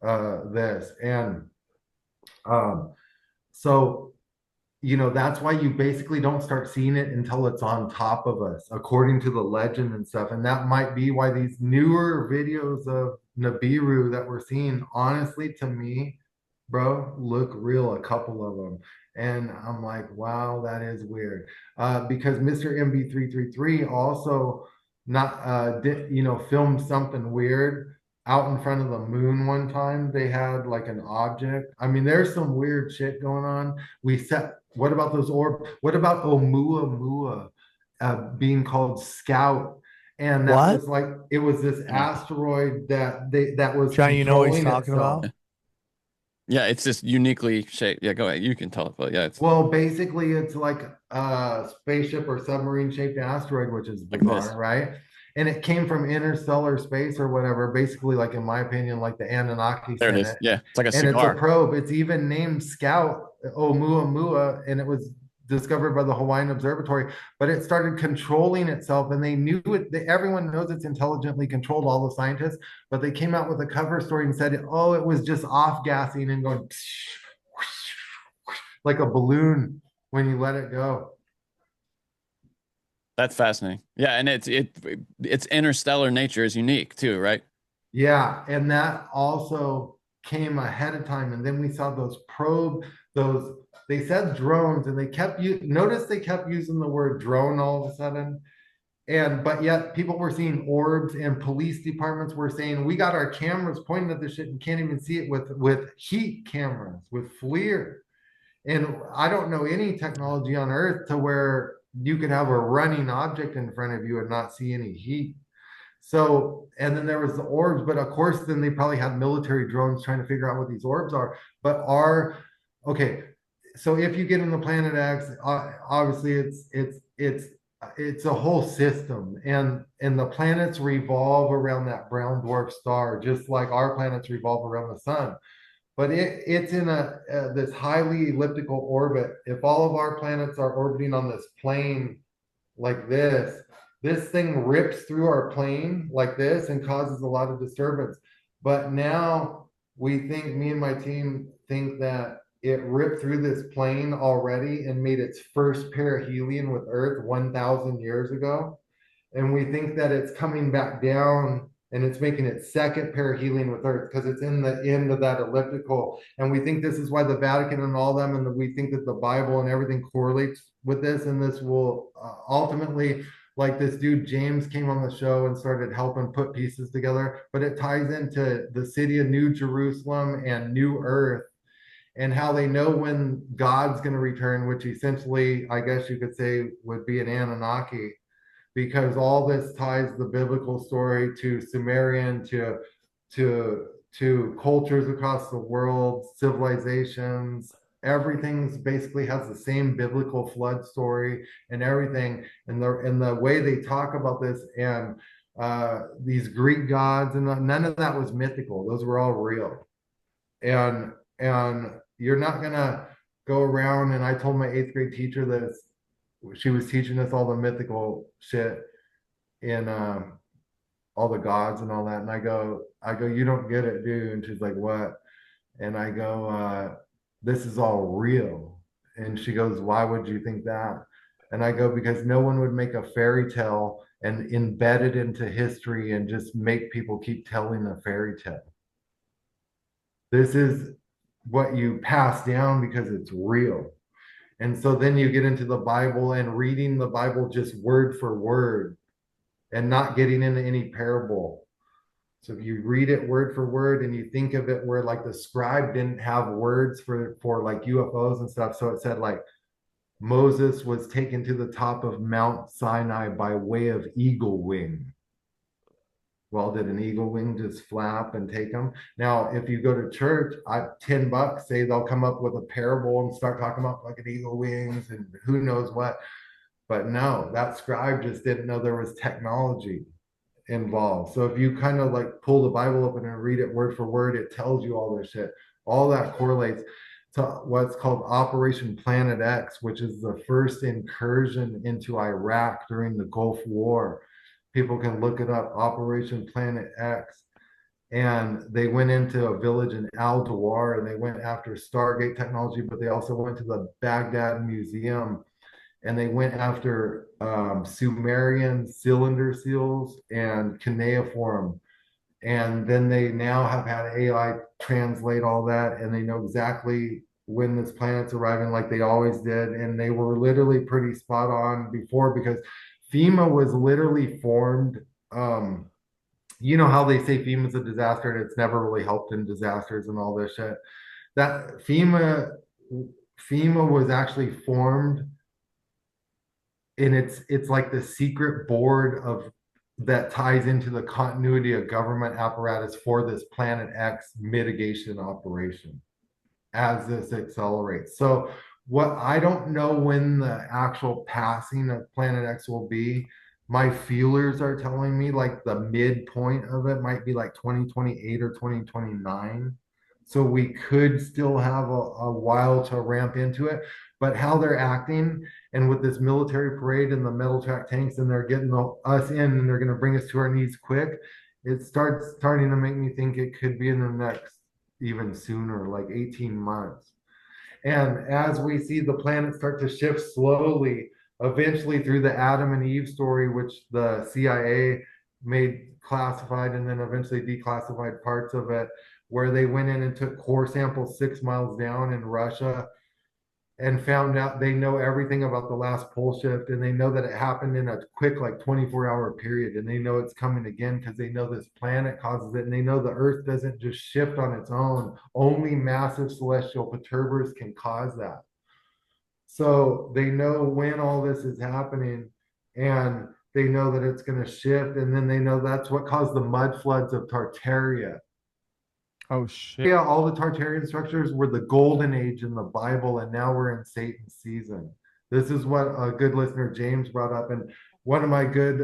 this. And so that's why you basically don't start seeing it until it's on top of us, according to the legend and stuff. And that might be why these newer videos of Nibiru that we're seeing, honestly, to me, bro, look real, a couple of them. And I'm like, wow, that is weird. Because Mr. MB333 also filmed something weird out in front of the moon one time. They had like an object. I mean, there's some weird shit going on. What about those orbs? What about Oumuamua being called Scout? And that was like, it was this asteroid that was John, you know what he's talking about? Yeah, it's just uniquely shaped. Yeah, go ahead. You can tell it, but yeah, well, basically it's like a spaceship or submarine shaped asteroid, which is bizarre, right? And it came from interstellar space or whatever, basically, like, in my opinion, like the Anunnaki. There it is. Yeah, it's like a cigar. And cigar. it's a probe. It's even named Scout, Oumuamua, and it was discovered by the Hawaiian Observatory, but it started controlling itself, and they knew it. Everyone knows it's intelligently controlled, all the scientists, but they came out with a cover story and said, oh, it was just off-gassing and going like a balloon when you let it go. That's fascinating. Yeah, and its interstellar nature is unique too, right? Yeah, and that also came ahead of time. And then we saw those they said drones, and they kept using the word drone all of a sudden. But yet people were seeing orbs, and police departments were saying, we got our cameras pointing at this shit and can't even see it with heat cameras, with FLIR. And I don't know any technology on Earth to where you could have a running object in front of you and not see any heat. So, and then there was the orbs, but of course, then they probably had military drones trying to figure out what these orbs are. But okay, so if you get in the Planet X, obviously it's a whole system, and the planets revolve around that brown dwarf star, just like our planets revolve around the sun. But it's in this highly elliptical orbit. If all of our planets are orbiting on this plane like this thing rips through our plane like this and causes a lot of disturbance. But now me and my team think that it ripped through this plane already and made its first perihelion with Earth 1,000 years ago. And we think that it's coming back down and it's making its second perihelion with Earth because it's in the end of that elliptical. And we think this is why the Vatican and all them, and we think that the Bible and everything correlates with this. And this will ultimately, like this dude James came on the show and started helping put pieces together, but it ties into the city of New Jerusalem and New Earth and how they know when God's going to return, which essentially, I guess you could say, would be an Anunnaki, because all this ties the biblical story to Sumerian, to cultures across the world, civilizations. Everything's basically has the same biblical flood story and everything. And the way they talk about this and these Greek gods, and none of that was mythical. Those were all real. And you're not gonna go around, and I told my 8th grade teacher this, she was teaching us all the mythical shit in all the gods and all that. And I go, you don't get it, dude. And she's like, what? And I go, this is all real. And she goes, why would you think that? And I go, because no one would make a fairy tale and embed it into history and just make people keep telling a fairy tale. This is what you pass down because it's real. And so then you get into the Bible and reading the Bible just word for word and not getting into any parable. So if you read it word for word and you think of it where like the scribe didn't have words for like UFOs and stuff. So it said like Moses was taken to the top of Mount Sinai by way of eagle wing. Well, did an eagle wing just flap and take them? Now, if you go to church, $10, say they'll come up with a parable and start talking about like an eagle wings and who knows what. But no, that scribe just didn't know there was technology involved. So if you kind of like pull the Bible open and read it word for word, it tells you all this shit. All that correlates to what's called Operation Planet X, which is the first incursion into Iraq during the Gulf War. People can look it up, Operation Planet X. And they went into a village in Al Dawar and they went after Stargate technology, but they also went to the Baghdad Museum and they went after Sumerian cylinder seals and cuneiform. And then they now have had AI translate all that and they know exactly when this planet's arriving like they always did. And they were literally pretty spot on before because FEMA was literally formed. You know how they say FEMA's a disaster and it's never really helped in disasters and all this shit. That FEMA was actually formed, and it's like the secret board of that ties into the continuity of government apparatus for this Planet X mitigation operation as this accelerates. So what I don't know when the actual passing of Planet X will be. My feelers are telling me like the midpoint of it might be like 2028 or 2029. So we could still have a while to ramp into it. But how they're acting and with this military parade and the metal track tanks and they're getting us in and they're going to bring us to our knees quick, it starting to make me think it could be in the next even sooner, like 18 months. And as we see the planet start to shift slowly, eventually through the Adam and Eve story, which the CIA made classified and then eventually declassified parts of it, where they went in and took core samples 6 miles down in Russia and found out they know everything about the last pole shift and they know that it happened in a quick like 24-hour period and they know it's coming again because they know this planet causes it and they know the earth doesn't just shift on its own. Only massive celestial perturbers can cause that. So they know when all this is happening and they know that it's going to shift. And then they know that's what caused the mud floods of Tartaria. Oh, shit. Yeah, all the Tartarian structures were the golden age in the Bible. And now we're in Satan's season. This is what a good listener, James, brought up. And one of my good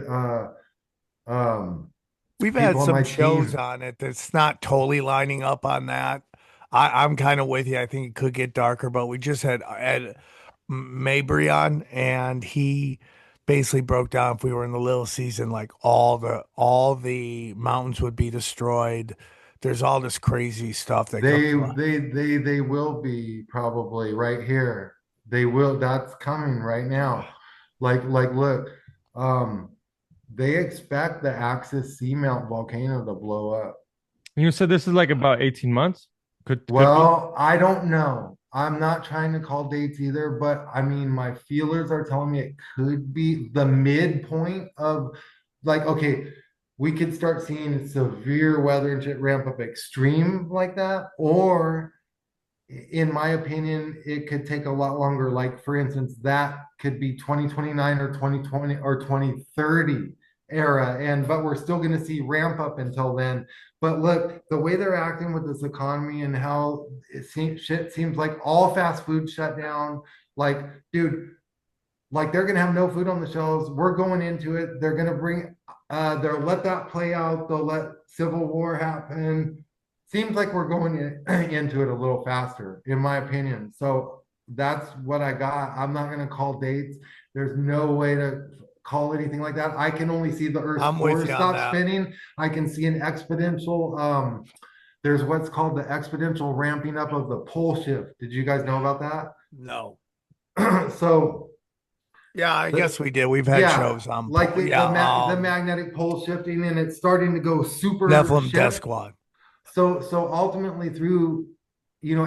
we've had some shows on it that's not totally lining up on that. I'm kind of with you. I think it could get darker, but we just had Ed Mabry on, and he basically broke down if we were in the little season, like all the mountains would be destroyed, there's all this crazy stuff that comes on. They will be probably right here. They will. That's coming right now. Look, they expect the Axis Seamount volcano to blow up. You said this is like about 18 months? Could be? Well, I don't know. I'm not trying to call dates either, but I mean, my feelers are telling me it could be the midpoint of like, okay, we could start seeing severe weather and shit ramp up extreme like that, or in my opinion, it could take a lot longer. Like, for instance, that could be 2029 or 2020 or 2030 era. But we're still going to see ramp up until then. But look, the way they're acting with this economy and how shit seems like all fast food shut down. Like, dude, like they're going to have no food on the shelves. We're going into it. They're going to they'll let that play out. They'll let civil war happen. Seems like we're going into it a little faster, in my opinion. So that's what I got. I'm not going to call dates. There's no way to call anything like that. I can only see the Earth's core stop spinning. I can see an exponential. There's what's called the exponential ramping up of the pole shift. Did you guys know about that? No. So. Yeah, I guess we did. We've had shows on like the magnetic pole shifting, and it's starting to go super Nephilim Death Squad. So ultimately through,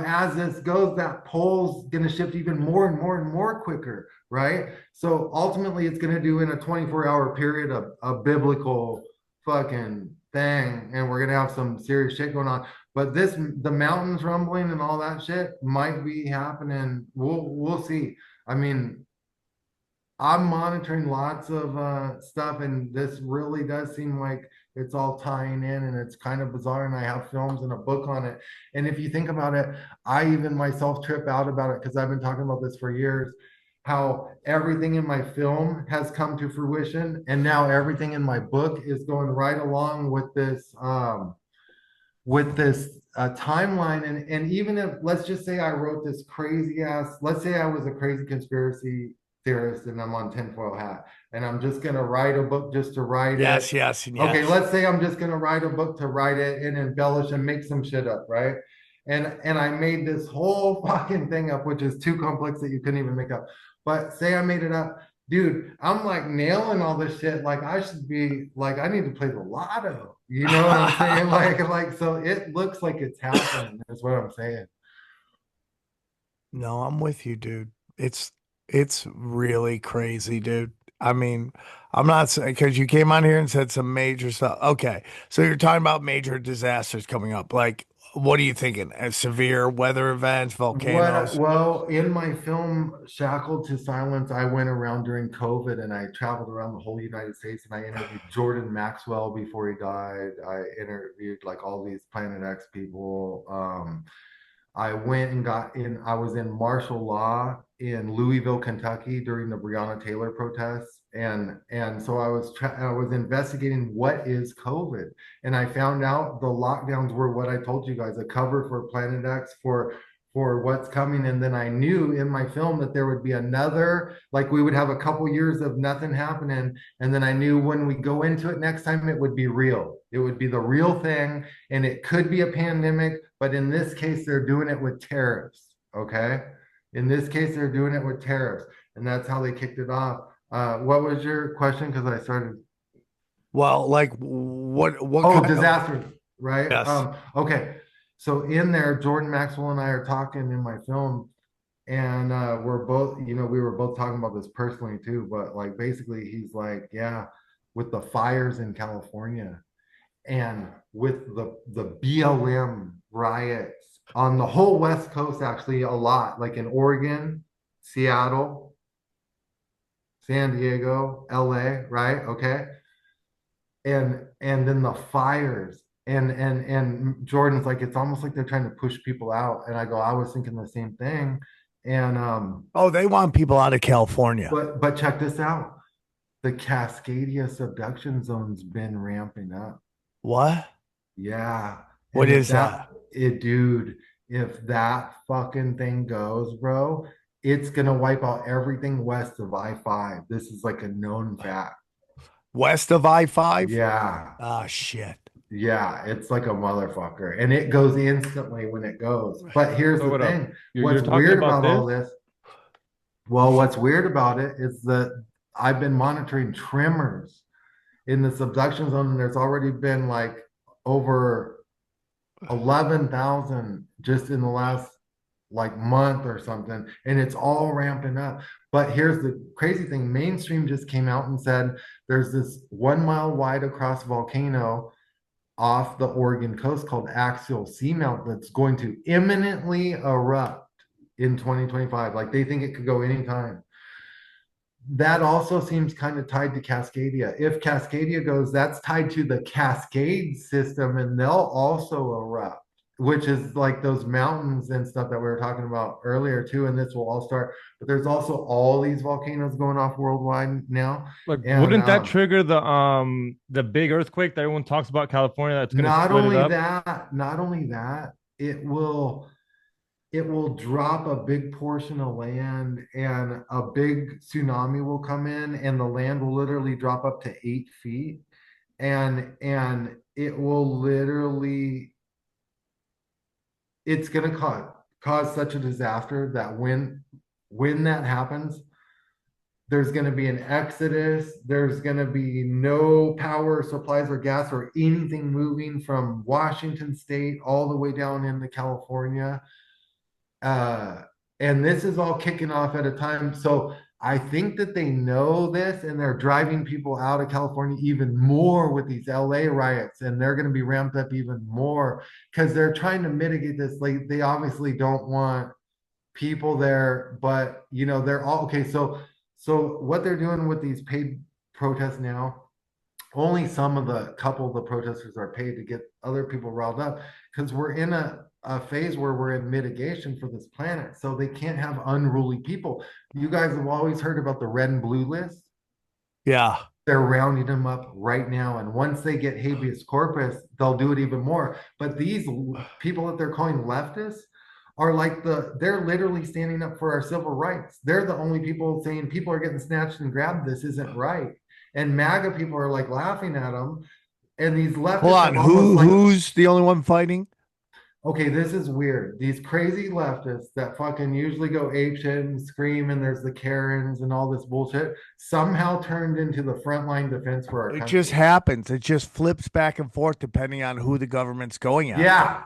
as this goes, that pole's going to shift even more and more and more quicker, right? So ultimately it's going to do in a 24-hour period a biblical fucking thing, and we're going to have some serious shit going on. But the mountains rumbling and all that shit might be happening. We'll see. I mean, I'm monitoring lots of stuff, and this really does seem like it's all tying in, and it's kind of bizarre, and I have films and a book on it. And if you think about it, I even myself trip out about it because I've been talking about this for years, how everything in my film has come to fruition, and now everything in my book is going right along with this timeline. And even if, let's just say I wrote this crazy ass, let's say I was a crazy conspiracy theorist and I'm on tinfoil hat and I'm just going to write a book just to write it. Yes. Okay, let's say I'm just going to write a book to write it and embellish and make some shit up, right? And I made this whole fucking thing up, which is too complex that you couldn't even make up. But say I made it up, dude, I'm like nailing all this shit. Like I should be like, I need to play the lotto. You know what I'm saying? like, so it looks like it's happening. Is what I'm saying. No, I'm with you, dude. It's really crazy, dude. I mean, I'm not saying because you came on here and said some major stuff. Okay, so you're talking about major disasters coming up. Like, what are you thinking? Severe weather events, volcanoes? Well, in my film Shackled to Silence, I went around during COVID and I traveled around the whole United States and I interviewed Jordan Maxwell before he died. I interviewed like all these Planet X people. I went and I was in martial law in Louisville, Kentucky during the Breonna Taylor protests. And so I was investigating what is COVID. And I found out the lockdowns were what I told you guys, a cover for Planet X for what's coming. And then I knew in my film that there would be another, like we would have a couple years of nothing happening. And then I knew when we go into it next time, it would be real. It would be the real thing. And it could be a pandemic, but in this case, they're doing it with tariffs. Okay. In this case, they're doing it with tariffs. And that's how they kicked it off. What was your question? Because I started. Well, like what? Oh, disasters, right? Yes. Okay. So in there, Jordan Maxwell and I are talking in my film, and we're both, we were both talking about this personally too. But like basically, he's like, yeah, with the fires in California, and with the BLM riots on the whole West Coast, actually a lot, like in Oregon, Seattle, San Diego, LA, right? Okay. And then the fires and Jordan's like, it's almost like they're trying to push people out. And I go, I was thinking the same thing. And they want people out of California. But check this out. The Cascadia Subduction Zone's been ramping up. What? Yeah. What is that? Dude, if that fucking thing goes, bro, it's gonna wipe out everything west of I-5. This is like a known fact. West of I-5? Yeah. Oh shit. Yeah, it's like a motherfucker, and it goes instantly when it goes. But here's So the what up? thing: You're what's talking weird about about all this? this? Well, what's weird about it is that I've been monitoring tremors in the subduction zone, and there's already been like over 11,000 just in the last like month or something, and it's all ramping up. But here's the crazy thing: mainstream just came out and said there's this 1 mile wide across volcano off the Oregon coast called axial seamount that's going to imminently erupt in 2025. Like they think it could go anytime. That also seems kind of tied to Cascadia. If Cascadia goes, that's tied to the Cascade system, and they'll also erupt, which is like those mountains and stuff that we were talking about earlier too. And this will all start. But there's also all these volcanoes going off worldwide now, Like, and wouldn't that trigger the big earthquake that everyone talks about California that's gonna split it up? not only that, it will drop a big portion of land and a big tsunami will come in and the land will literally drop up to 8 feet and it will literally it's going to cause such a disaster that when that happens there's going to be an exodus. There's going to be no power supplies or gas or anything moving from Washington state all the way down into California. Uh, and this is all kicking off at a time. So I think that they know this and they're driving people out of California even more with these LA riots, and they're going to be ramped up even more because they're trying to mitigate this. Like they obviously don't want people there, but they're all okay. So what they're doing with these paid protests now, only some of the couple of the protesters are paid to get other people riled up because we're in a phase where we're in mitigation for this planet. So they can't have unruly people. You guys have always heard about the red and blue list. Yeah. They're rounding them up right now. And once they get habeas corpus, they'll do it even more. But these people that they're calling leftists are like they're literally standing up for our civil rights. They're the only people saying people are getting snatched and grabbed. This isn't right. And MAGA people are like laughing at them. And these leftists Hold on. have almost like, Who's the only one fighting? okay, this is weird. These crazy leftists that fucking usually go apeshit and scream, and there's the Karens and all this bullshit, somehow turned into the frontline defense for our It country. just happens. It just flips back and forth depending on who the government's going at. Yeah.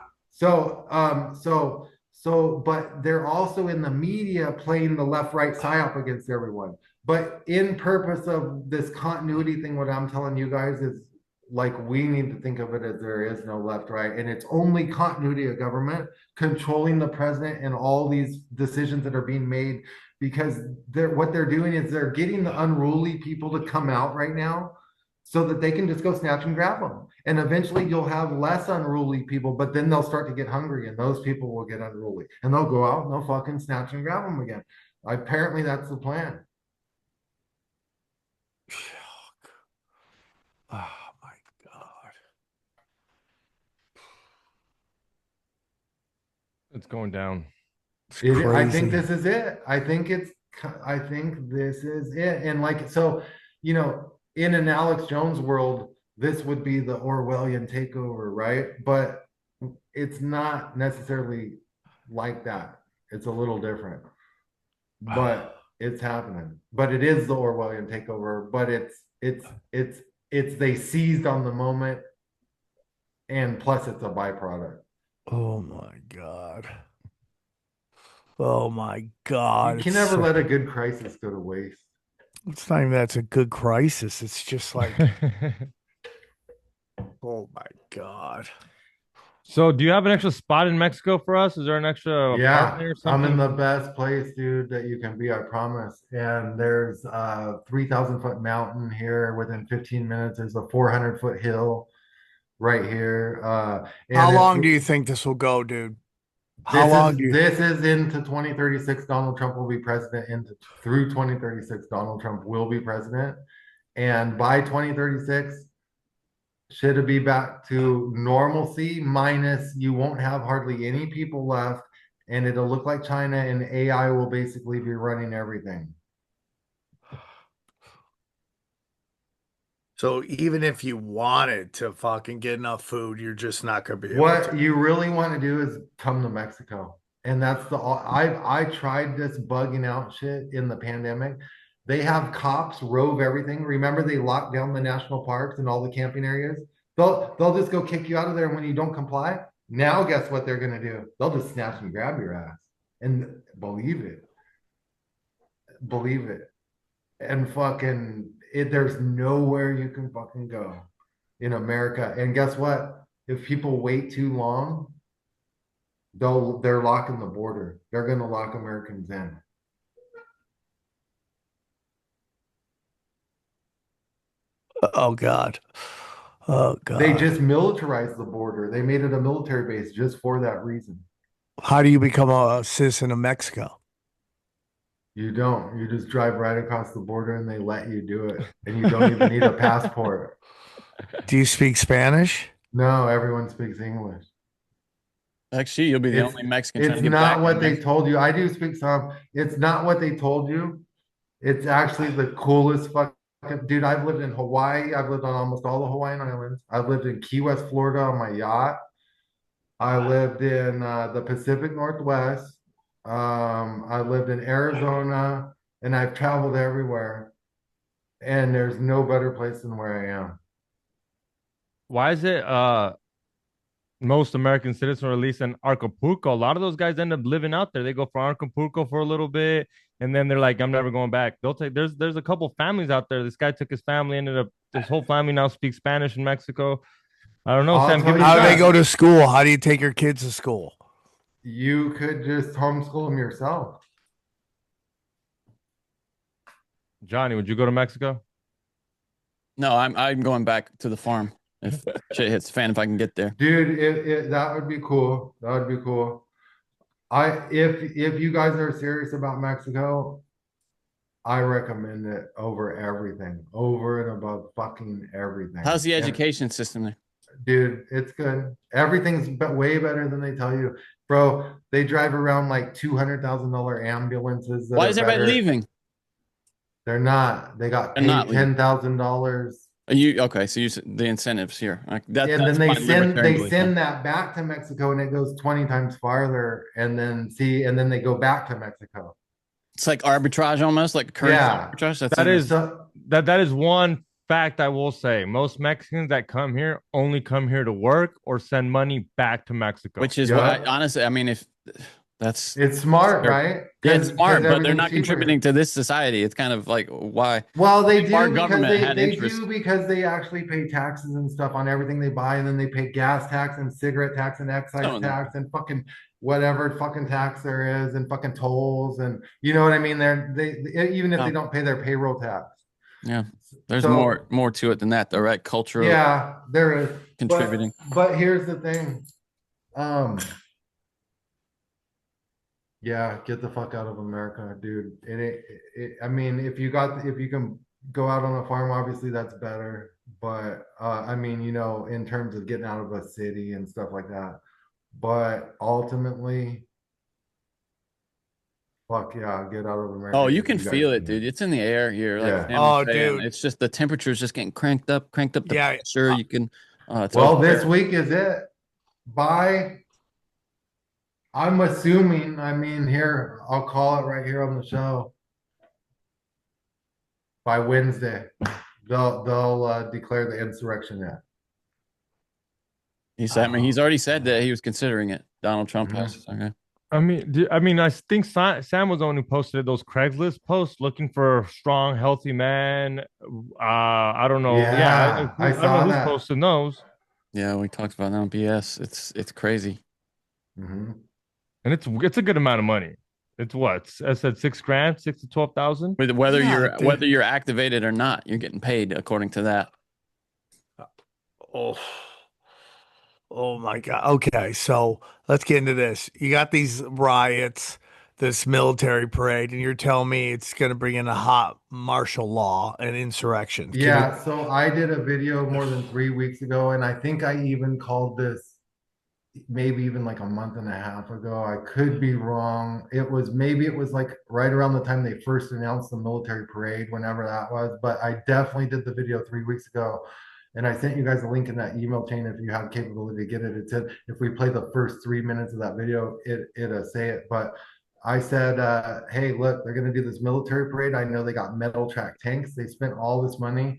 But they're also in the media playing the left-right psyop against everyone. But in purpose of this continuity thing, what I'm telling you guys is like we need to think of it as there is no left, right, and it's only continuity of government controlling the president and all these decisions that are being made because what they're doing is they're getting the unruly people to come out right now so that they can just go snatch and grab them. And eventually you'll have less unruly people, but then they'll start to get hungry and those people will get unruly and they'll go out and they'll fucking snatch and grab them again. Apparently that's the plan. Oh my God. It's going down. It's I crazy. think this is it. I think this is it. And like, so, in an Alex Jones world, this would be the Orwellian takeover, right? But it's not necessarily like that. It's a little different, but it's happening. But it is the Orwellian takeover. But it's they seized on the moment, and plus it's a byproduct. Oh my God. Oh my God. You can never let a good crisis go to waste. It's not even that's a good crisis. It's just like, oh my God. So, do you have an extra spot in Mexico for us? Is there an extra Yeah, apartment or I'm in something? the best place, dude, that you can be, I promise. And there's a 3,000-foot mountain here within 15 minutes. There's a 400-foot hill right here. How And long do you think this will go, dude? How this long is do you this is into 2036. Donald Trump will be president. Through 2036, Donald Trump will be president. And by 2036, should it be back to normalcy minus you won't have hardly any people left and it'll look like China and AI will basically be running everything. So even if you wanted to fucking get enough food, you're just not gonna be able What to. you really want to do is come to Mexico. And that's I tried this bugging out shit in the pandemic. They have cops rove everything. Remember they locked down the national parks and all the camping areas? They'll just go kick you out of there when you don't comply. Now guess what they're gonna do? They'll just snatch and grab your ass. And believe it. Believe it. And fucking there's nowhere you can fucking go in America. And guess what? If people wait too long, they're locking the border. They're going to lock Americans in. Oh God. Oh God. They just militarized the border. They made it a military base just for that reason. How do you become a citizen of Mexico? You don't. You just drive right across the border and they let you do it. And you don't even need a passport. Do you speak Spanish? No, everyone speaks English. Actually, you'll be the only Mexican trying It's to get not back what in they Mexico. told you. I do speak some. It's not what they told you. It's actually the coolest fucking dude. I've lived in Hawaii. I've lived on almost all the Hawaiian Islands. I've lived in Key West, Florida on my yacht. I lived in the Pacific Northwest. I lived in Arizona, and I've traveled everywhere. And there's no better place than where I am. Why is it most American citizens, or at least in Acapulco, a lot of those guys end up living out there. They go from Acapulco for a little bit, and then they're like, I'm never going back. They'll take there's a couple families out there. This guy took his family, ended up his whole family now speaks Spanish in Mexico. I don't know, I'll Sam. tell Give you me How do that. they go to school? How do you take your kids to school? You could just homeschool them yourself. Johnny, would you go to Mexico? No, I'm going back to the farm if shit hits the fan, if I can get there. Dude, that would be cool. That would be cool. If you guys are serious about Mexico, I recommend it over everything, over and above fucking everything. How's the And, education system there? dude, it's good. Everything's way better than they tell you, bro. They drive around like $200,000 ambulances. Why is everybody leaving? They're not. They got They're not paid leaving. $10,000. You okay? So the incentives here. Like And that's then my libertarian they belief. send that back to Mexico, and it goes 20 times farther. And then they go back to Mexico. It's like arbitrage almost, like currency Yeah. arbitrage. That is one fact I will say. Most Mexicans that come here only come here to work or send money back to Mexico. Which is Yeah. what honestly, I mean, if that's It's smart, right? yeah, it's smart, but they're everything's not cheaper. contributing to this society. It's kind of like why? Well, they If do our because government had they interest. do because they actually pay taxes and stuff on everything they buy, and then they pay gas tax and cigarette tax and excise Some of them. tax and fucking whatever fucking tax there is and fucking tolls, and you know what I mean. They even if they don't pay their payroll tax. Yeah, there's So- more to it than that, though, right? Cultural. Yeah, there is Contributing. But here's the thing. Yeah, get the fuck out of America, dude. I mean, if you can go out on a farm, obviously that's better. But I mean, in terms of getting out of a city and stuff like that. But ultimately, fuck yeah, get out of America. Oh, you if can guys feel it, can. dude. It's in the air here. Like Yeah. Sam was Oh, saying. dude. It's just the temperature's just getting cranked up the Yeah. pressure. You can. It's Well, over this there. week is it. I'm assuming, here, I'll call it right here on the show. By Wednesday, they'll declare the Insurrection Act. He said. I mean, he's already said that he was considering it. Donald Trump Mhm. has. Okay. I think Sam was the one who posted those Craigslist posts looking for a strong, healthy man. I don't know. Yeah, I I don't saw know that. who's posting those. Yeah, we talked about that on BS. It's crazy. Mhm. And it's a good amount of money. It's what? I said $6,000, 6 to 12,000. Whether Yeah, whether you're activated or not, you're getting paid according to that. Oh, oh my God. Okay, so let's get into this. You got these riots, this military parade, and you're telling me it's going to bring in a hot martial law and insurrection. Can Yeah, so I did a video more than 3 weeks ago, and I think I even called this maybe even like a month and a half ago. I could be wrong. Maybe it was like right around the time they first announced the military parade, whenever that was. But I definitely did the video 3 weeks ago. And I sent you guys a link in that email chain if you have capability to get it. It said if we play the first 3 minutes of that video, it'll say it. But I said, hey, look, they're going to do this military parade. I know they got metal track tanks. They spent all this money.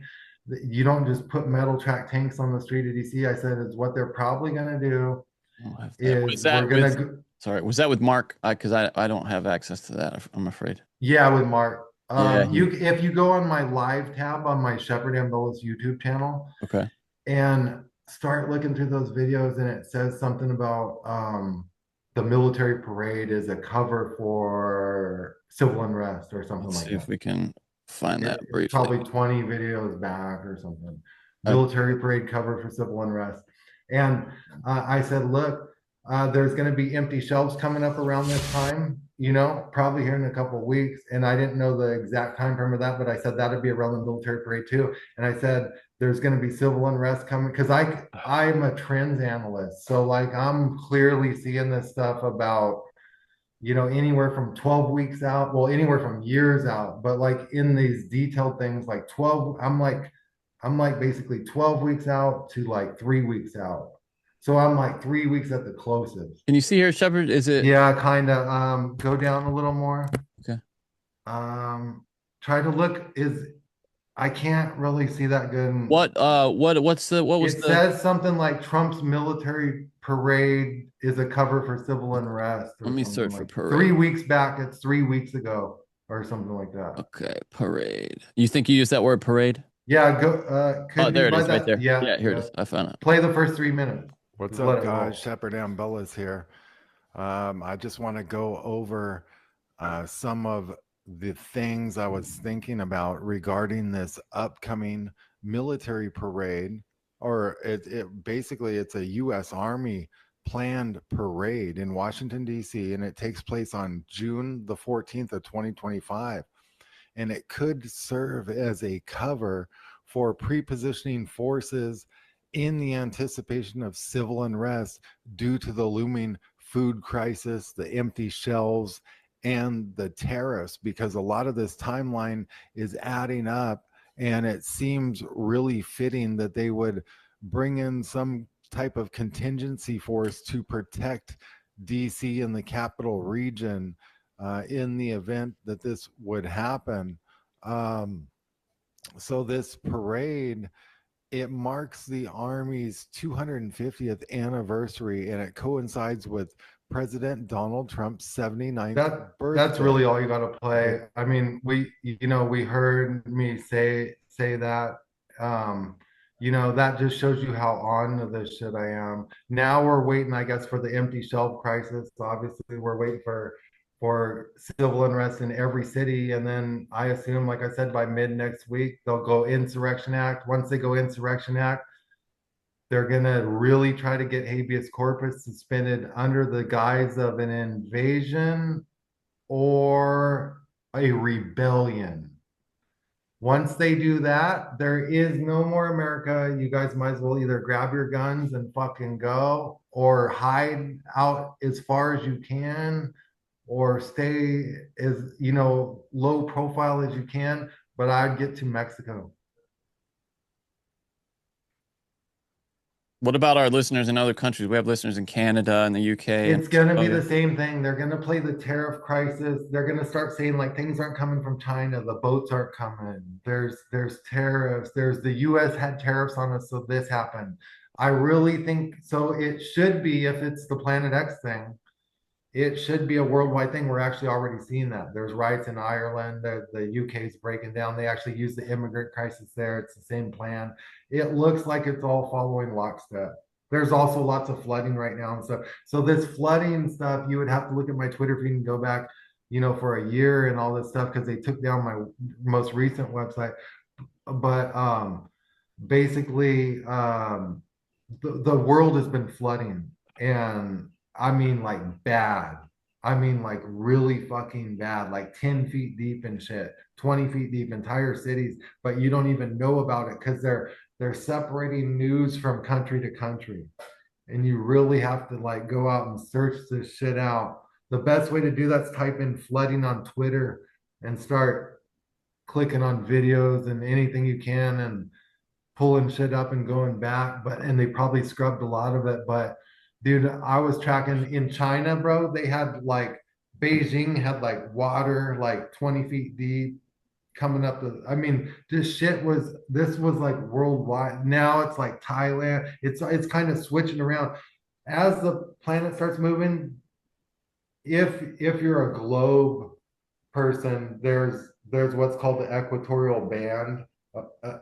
You don't just put metal track tanks on the street of DC. I said, it's what they're probably going to do is we're going to. Sorry, was that with Mark? Because I don't have access to that, I'm afraid. Yeah, with Mark. Yeah, if you go on my live tab on my Shepard Ambellas YouTube channel, okay, and start looking through those videos, and it says something about the military parade is a cover for civil unrest or something like that. See if we can find that briefly. Probably 20 videos back or something. Military parade cover for civil unrest. And I said, look, there's going to be empty shelves coming up around this time, probably here in a couple of weeks. And I didn't know the exact time frame of that, but I said that'd be around the military parade too. And I said, there's going to be civil unrest coming because I'm a trends analyst. So like I'm clearly seeing this stuff about, anywhere from 12 weeks out, well, anywhere from years out, but like in these detailed things, like 12, I'm like basically 12 weeks out to like 3 weeks out. So I'm like 3 weeks at the closest. Can you see here, Shepard? Is it? Yeah, kind of. Go down a little more. Okay. Try to look. I can't really see that good. It says something like Trump's military parade is a cover for civil unrest. Let me search for parade. 3 weeks back. It's 3 weeks ago or something like that. Okay, parade. You think you used that word parade? Yeah, go. There it is, right there. Yeah, here it is. I found it. Play the first 3 minutes. What's up, guys? Shepard Ambellas here. I just want to go over some of the things I was thinking about regarding this upcoming military parade, or basically it's a U.S. Army planned parade in Washington, D.C., and it takes place on June the 14th of 2025. And it could serve as a cover for pre-positioning forces in the anticipation of civil unrest due to the looming food crisis, the empty shelves, and the tariffs, because a lot of this timeline is adding up, and it seems really fitting that they would bring in some type of contingency force to protect DC and the capital region in the event that this would happen. So this parade, it marks the Army's 250th anniversary, and it coincides with President Donald Trump's 79th birthday. That's really all you got to play. I mean, we heard me say that. That just shows you how on to this shit I am. Now we're waiting, I guess, for the empty shelf crisis. Obviously, we're waiting for civil unrest in every city, and then I assume, like I said, by mid next week they'll go Insurrection Act. Once they go Insurrection Act, they're gonna really try to get habeas corpus suspended under the guise of an invasion or a rebellion. Once they do that, there is no more America. You guys might as well either grab your guns and fucking go, or hide out as far as you can, or stay as low profile as you can. But I'd get to Mexico. What about our listeners in other countries? We have listeners in Canada and the UK. It's going to be the same thing. They're going to play the tariff crisis. They're going to start saying like things aren't coming from China. The boats aren't coming. There's tariffs. The US had tariffs on us, so this happened. I really think so. It should be, if it's the Planet X thing, it should be a worldwide thing. We're actually already seeing that. There's riots in Ireland. The UK is breaking down. They actually use the immigrant crisis there. It's the same plan. It looks like it's all following lockstep. There's also lots of flooding right now and stuff. So this flooding stuff, you would have to look at my Twitter feed and go back, for a year and all this stuff, because they took down my most recent website. But basically, the world has been flooding, and I mean like bad. I mean like really fucking bad, like 10 feet deep and shit, 20 feet deep, entire cities, but you don't even know about it because they're separating news from country to country. and you really have to like go out and search this shit out. The best way to do that's type in flooding on Twitter and start clicking on videos and anything you can and pulling shit up and going back. And they probably scrubbed a lot of it. But dude, I was tracking in China, bro. They had like Beijing had like water like 20 feet deep coming up to, I mean, this was like worldwide. Now it's like Thailand. It's kind of switching around as the planet starts moving. If you're a globe person, there's what's called the equatorial band,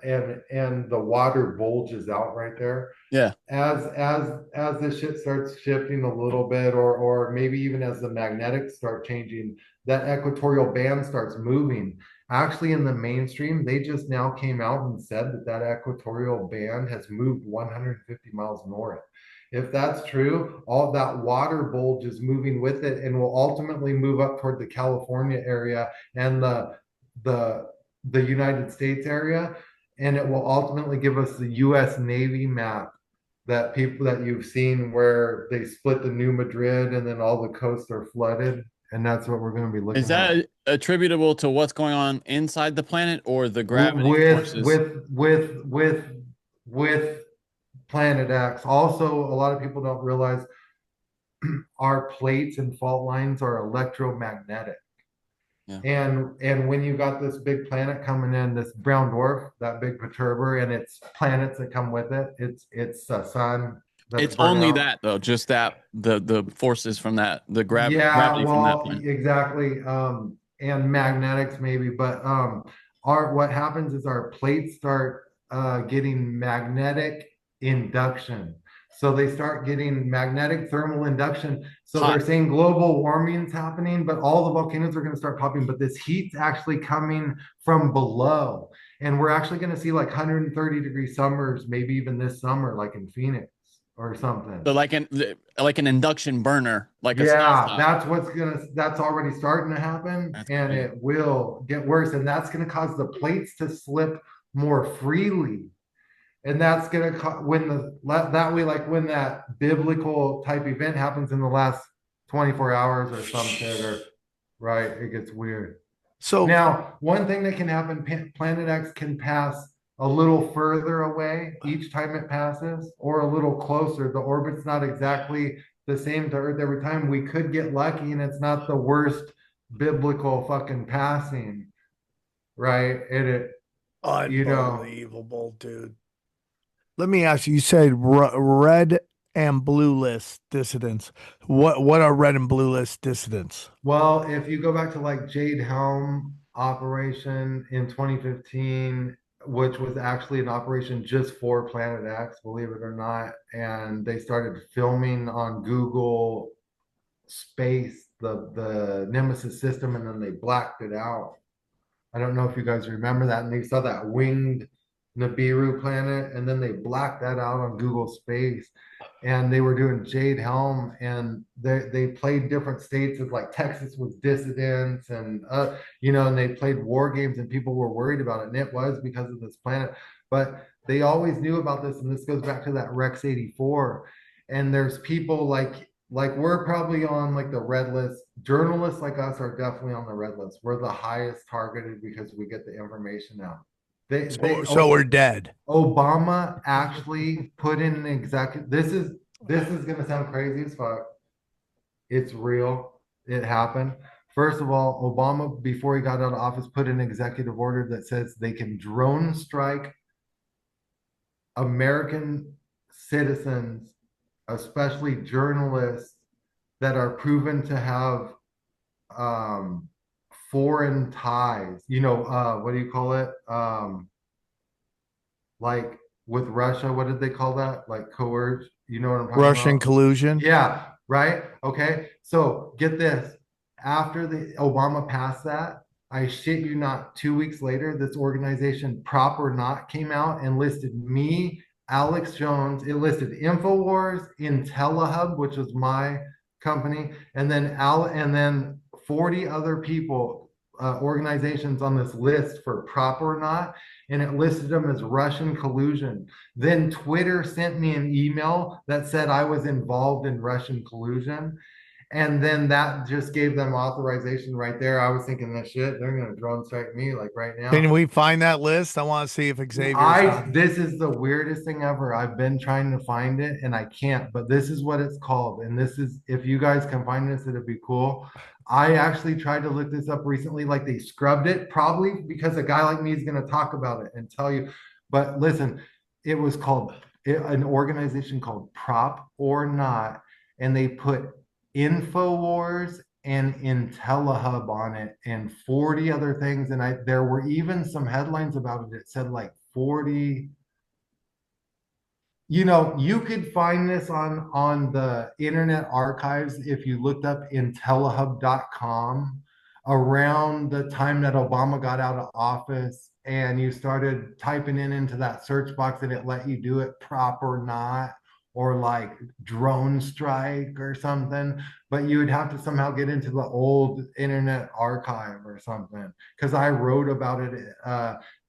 and the water bulges out right there. Yeah. As this shit starts shifting a little bit, or maybe even as the magnetics start changing, that equatorial band starts moving. Actually, in the mainstream, they just now came out and said that equatorial band has moved 150 miles north. If that's true, all that water bulge is moving with it and will ultimately move up toward the California area and the United States area, and it will ultimately give us the U.S. Navy map that you've seen where they split the New Madrid and then all the coasts are flooded, and that's what we're going to be looking at. Is that attributable to what's going on inside the planet or the gravity forces? With Planet X. Also, a lot of people don't realize our plates and fault lines are electromagnetic. Yeah. And when you got this big planet coming in, this brown dwarf, that big perturber, and its planets that come with it, it's a sun. It's only that though, just that the forces from that, the gravity from that planet. Exactly. And magnetics maybe, but what happens is our plates start getting magnetic induction. So they start getting magnetic thermal induction. So they're saying global warming's happening, but all the volcanoes are going to start popping. But this heat's actually coming from below. And we're actually going to see like 130-degree summers, maybe even this summer, like in Phoenix or something. So like an induction burner, like that's already starting to happen. That's and crazy. It will get worse. And that's going to cause the plates to slip more freely. And that's going to when that biblical type event happens in the last 24 hours or something, right, it gets weird. So now, one thing that can happen, Planet X can pass a little further away each time it passes, or a little closer. The orbit's not exactly the same to Earth every time. We could get lucky, and it's not the worst biblical fucking passing, right? Unbelievable, dude. Let me ask you, you said red and blue list dissidents. What are red and blue list dissidents? Well, if you go back to like Jade Helm operation in 2015, which was actually an operation just for Planet X, believe it or not, and they started filming on Google Space, the Nemesis system, and then they blacked it out. I don't know if you guys remember that, and they saw that winged Nibiru planet, and then they blacked that out on Google Space, and they were doing Jade Helm, and they played different states of like Texas was dissidents, and and they played war games, and people were worried about it, and it was because of this planet. But they always knew about this, and this goes back to that Rex 84. And there's people like we're probably on like the red list. Journalists like us are definitely on the red list. We're the highest targeted because we get the information out. So we're dead. Obama actually put in an executive. This is going to sound crazy as fuck. It's real. It happened. First of all, Obama, before he got out of office, put an executive order that says they can drone strike American citizens, especially journalists that are proven to have foreign ties, what do you call it? Like with Russia, what did they call that? Like coerce, you know what I'm talking Russian about? collusion. Yeah, right. Okay. So get this. After the Obama passed that, I shit you not, 2 weeks later, this organization, Prop or Not, came out and listed me, Alex Jones. It listed InfoWars, IntelliHub, which was my company, and then 40 other people organizations on this list for prop or not, and it listed them as Russian collusion. Then Twitter sent me an email that said I was involved in Russian collusion. And then that just gave them authorization right there. I was thinking that shit, they're gonna drone strike me like right now. Can we find that list? I want to see if Xavier's This is the weirdest thing ever. I've been trying to find it and I can't, but this is what it's called. And this is, if you guys can find this, it'd be cool. I actually tried to look this up recently, like they scrubbed it, probably because a guy like me is going to talk about it and tell you. But listen, it was called an organization called Prop or Not, and they put InfoWars and IntelliHub on it and 40 other things. And there were even some headlines about it. It said like 40. You know, you could find this on the Internet Archives if you looked up intellihub.com around the time that Obama got out of office, and you started typing into that search box and it let you do it prop or not, or like drone strike or something, but you would have to somehow get into the old Internet Archive or something. Because I wrote about it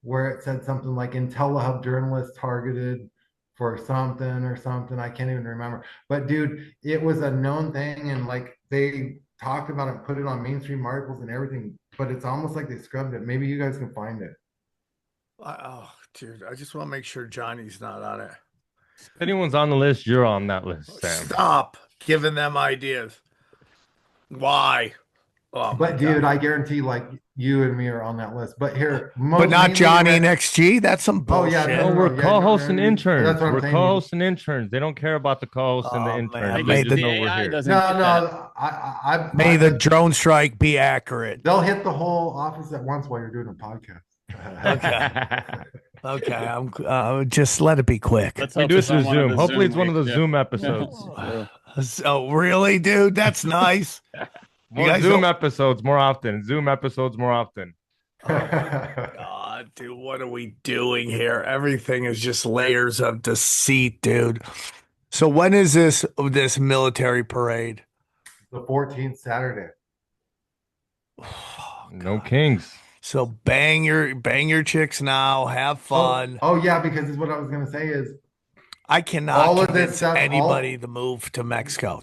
where it said something like IntelliHub journalists targeted for something or something. I can't even remember. But dude, it was a known thing, and like they talked about it, put it on mainstream articles and everything, but it's almost like they scrubbed it. Maybe you guys can find it. Oh, dude, I just want to make sure Johnny's not on it. If anyone's on the list, you're on that list, Sam. Stop giving them ideas. Why? Oh, but dude, I guarantee like you and me are on that list. But here, but not Johnny and XG. That's some bullshit. Oh yeah, no, we're co-hosting interns. That's what we're I'm saying. Co-hosting interns. They don't care about the co-host and the intern. May the may the drone strike be accurate. They'll hit the whole office at once while you're doing a podcast. Okay, I'm just let it be quick. We do it through Zoom. Hopefully, it's one of the Zoom episodes. So really, dude, that's nice. More Zoom episodes more often. Zoom episodes more often. Oh my God, dude, what are we doing here? Everything is just layers of deceit, dude. So when is this military parade? The 14th Saturday. Oh, no kings. So bang your chicks now. Have fun. Oh yeah, because what I was gonna say is I cannot convince anybody to move to Mexico.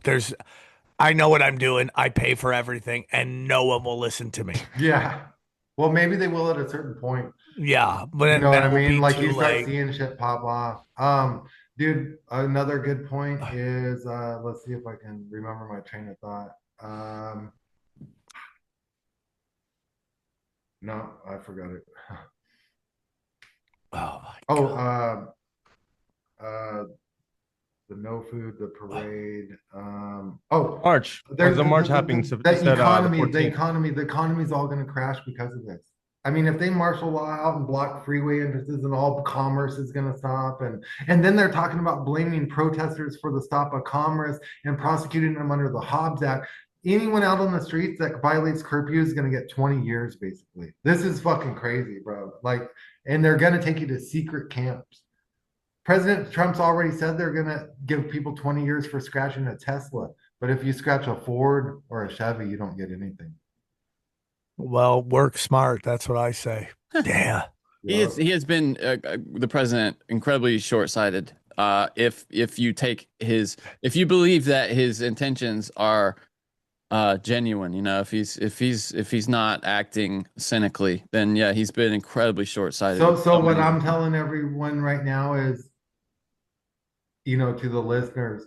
I know what I'm doing. I pay for everything, and no one will listen to me. Yeah. Well, maybe they will at a certain point. Yeah, but you know what I mean? Like you start seeing shit pop off. Dude, another good point is let's see if I can remember my train of thought. No, I forgot it. Oh my God. The no food, the parade. March. There's a march happening. The economy's all going to crash because of this. I mean, if they martial law out and block freeway entrances and all commerce is going to stop, and then they're talking about blaming protesters for the stop of commerce and prosecuting them under the Hobbs Act. Anyone out on the streets that violates curfew is going to get 20 years, basically. This is fucking crazy, bro. Like, and they're going to take you to secret camps. President Trump's already said they're going to give people 20 years for scratching a Tesla. But if you scratch a Ford or a Chevy, you don't get anything. Well, work smart. That's what I say. Yeah. He has been the president incredibly short-sighted. If you believe that his intentions are genuine, you know, if he's not acting cynically, then yeah, he's been incredibly short-sighted. So what I'm telling everyone right now is, you know, to the listeners,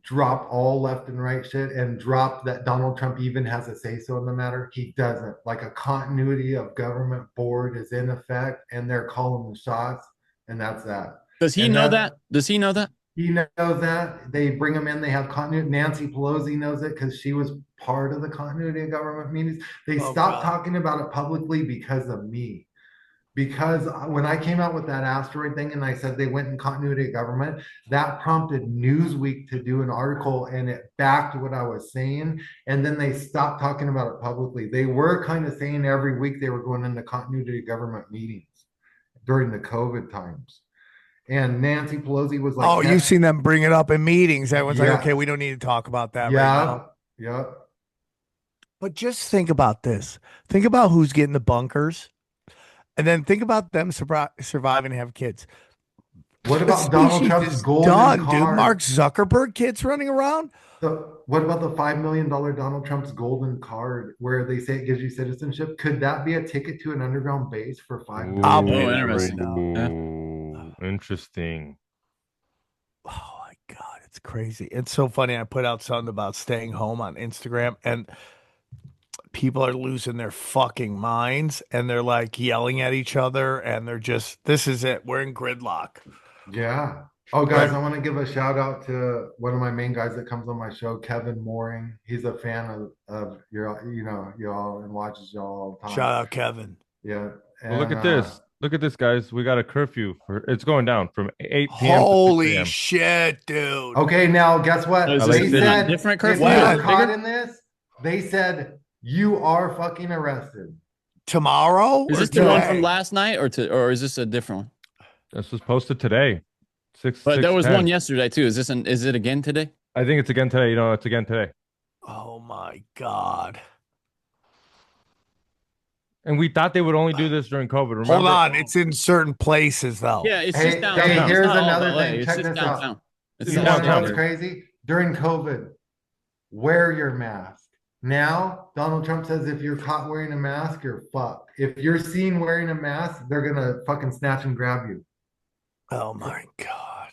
drop all left and right shit and drop that Donald Trump even has a say-so in the matter. He doesn't. Like, a continuity of government board is in effect and they're calling the shots, and that's that. Does he know that? Does he know that? He knows that. They bring him in. They have continuity. Nancy Pelosi knows it because she was part of the continuity of government meetings. They stopped talking about it publicly because of me. Because when I came out with that asteroid thing and I said they went in continuity of government, that prompted Newsweek to do an article and it backed what I was saying. And then they stopped talking about it publicly. They were kind of saying every week they were going into continuity of government meetings during the COVID times. And Nancy Pelosi was like, "Oh, you've seen them bring it up in meetings." Everyone's like, "Okay, we don't need to talk about that." Yeah, right now. yeah. But just think about this. Think about who's getting the bunkers, and then think about them surviving and have kids. What The about Donald species Trump's is golden done, dude. Mark card? Zuckerberg kids running around. What about the $5 million Donald Trump's golden card where they say it gives you citizenship? Could that be a ticket to an underground base for I'll $5 pay Oh, that right interesting. now. Yeah. Ooh, interesting. Oh my God, it's crazy. It's so funny. I put out something about staying home on Instagram, and people are losing their fucking minds, and they're like yelling at each other, and they're just, this is it. We're in gridlock. Yeah. Oh, guys, Right. I want to give a shout out to one of my main guys that comes on my show, Kevin Mooring. He's a fan of your, y'all and watches y'all all the time. Shout out Kevin. Yeah. Well, look And at this. Look at this, guys. We got a curfew for it's going down from 8 p.m. to 6 Holy a.m. shit, dude. okay, now guess what? Is this They been said different if curfew? you Wow. were caught in this, they said you are fucking arrested. Tomorrow Is or this the one today? from last night, or is this a different one? This was posted today. But there was 6:10. one yesterday too. Is it again today? I think it's again today. It's again today. Oh my God. And we thought they would only do this during COVID. Remember? Hold on. It's in certain places though. Yeah, it's Hey, just downtown. hey, It's here's not all another LA. thing. It's Check just this out. downtown. It's You want to know downtown. what's crazy? During COVID, wear your mask. Now, Donald Trump says if you're caught wearing a mask, you're fucked. If you're seen wearing a mask, they're gonna fucking snatch and grab you. Oh my God.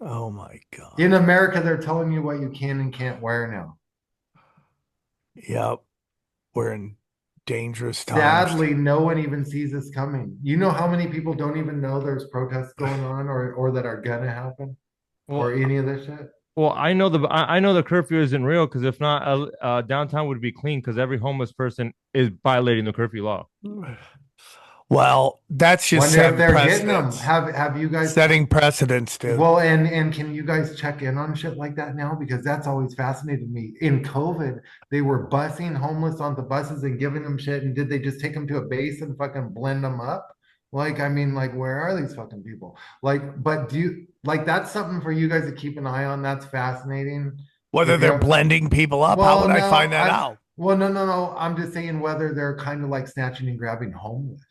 Oh my God. In America, they're telling you what you can and can't wear now. Yep. We're in dangerous times. Sadly, no one even sees this coming. You know how many people don't even know there's protests going on or that are gonna happen or Well, any of this shit? well, I know the curfew isn't real because if not, downtown would be clean because every homeless person is violating the curfew law. Well, that's just Wonder if setting they're getting them. precedents. Have you guys Setting precedents, dude. Well, and can you guys check in on shit like that now? Because that's always fascinated me. In COVID, they were busing homeless onto buses and giving them shit. And did they just take them to a base and fucking blend them up? Like, I mean, like, where are these fucking people? Like, but do you like that's something for you guys to keep an eye on? That's fascinating. Whether If they're you're- blending people up, how would I find that out? Well, no. I'm just saying whether they're kind of like snatching and grabbing homeless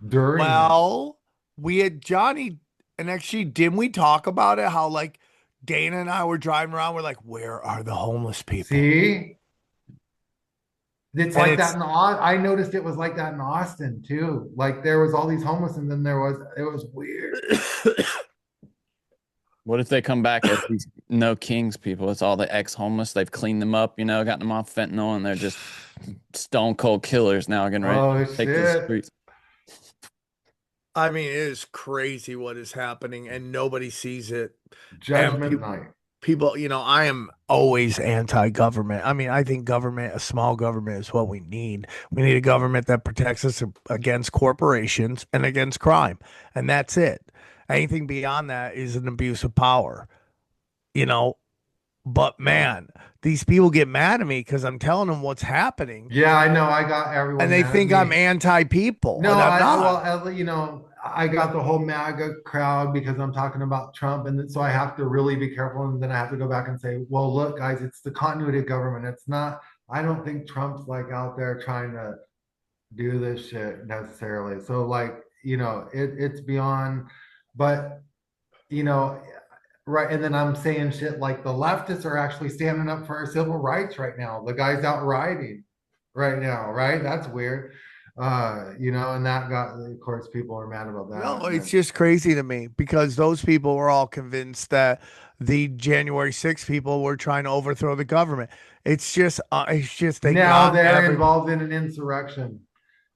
during this. Well, we had Johnny, and actually, didn't we talk about it? How like Dana and I were driving around, we're like, where are the homeless people? See? It's And like it's- that in I noticed it was like that in Austin too. Like there was all these homeless and then it was weird. What if they come back as these no kings people? It's all the ex-homeless. They've cleaned them up, gotten them off fentanyl, and they're just stone cold killers now, getting ready Oh to take to the shit. streets. I mean, it is crazy what is happening, and nobody sees it. Judgment people- night. People, I am always anti-government. I mean, I think government, a small government, is what we need. We need a government that protects us against corporations and against crime, and that's it. Anything beyond that is an abuse of power, But man, these people get mad at me because I'm telling them what's happening, Yeah, I know. I got everyone. and they mad at think me. I'm anti-people. No, and I'm not. well, I got the whole MAGA crowd because I'm talking about Trump, and so I have to really be careful. And then I have to go back and say, well, look, guys, it's the continuity of government. It's not. I don't think Trump's like out there trying to do this shit necessarily. So like, it's beyond. But right. And then I'm saying shit like the leftists are actually standing up for our civil rights right now. The guy's out riding right now, right? That's weird. And that got, of course, people are mad about that. No, it's just crazy to me because those people were all convinced that the January 6th people were trying to overthrow the government. It's just they now got they're involved in an insurrection.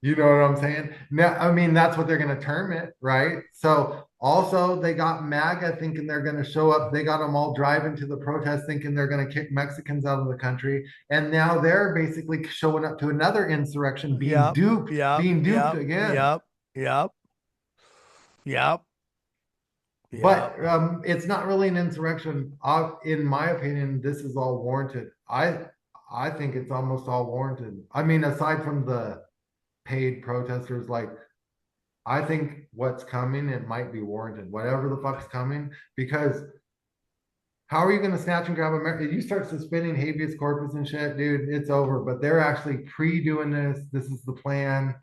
You know what I'm saying? Now, I mean, that's what they're going to term it, right? So also they got MAGA thinking they're going to show up. They got them all driving to the protest thinking they're going to kick Mexicans out of the country. And now they're basically showing up to another insurrection, being duped again. Yep. But it's not really an insurrection. In my opinion, this is all warranted. I think it's almost all warranted. I mean, aside from the paid protesters, like I think what's coming, it might be warranted. Whatever the fuck's coming, because How are you going to snatch and grab America? You start suspending habeas corpus and shit, dude, it's over. But they're actually pre-doing this. This is the plan.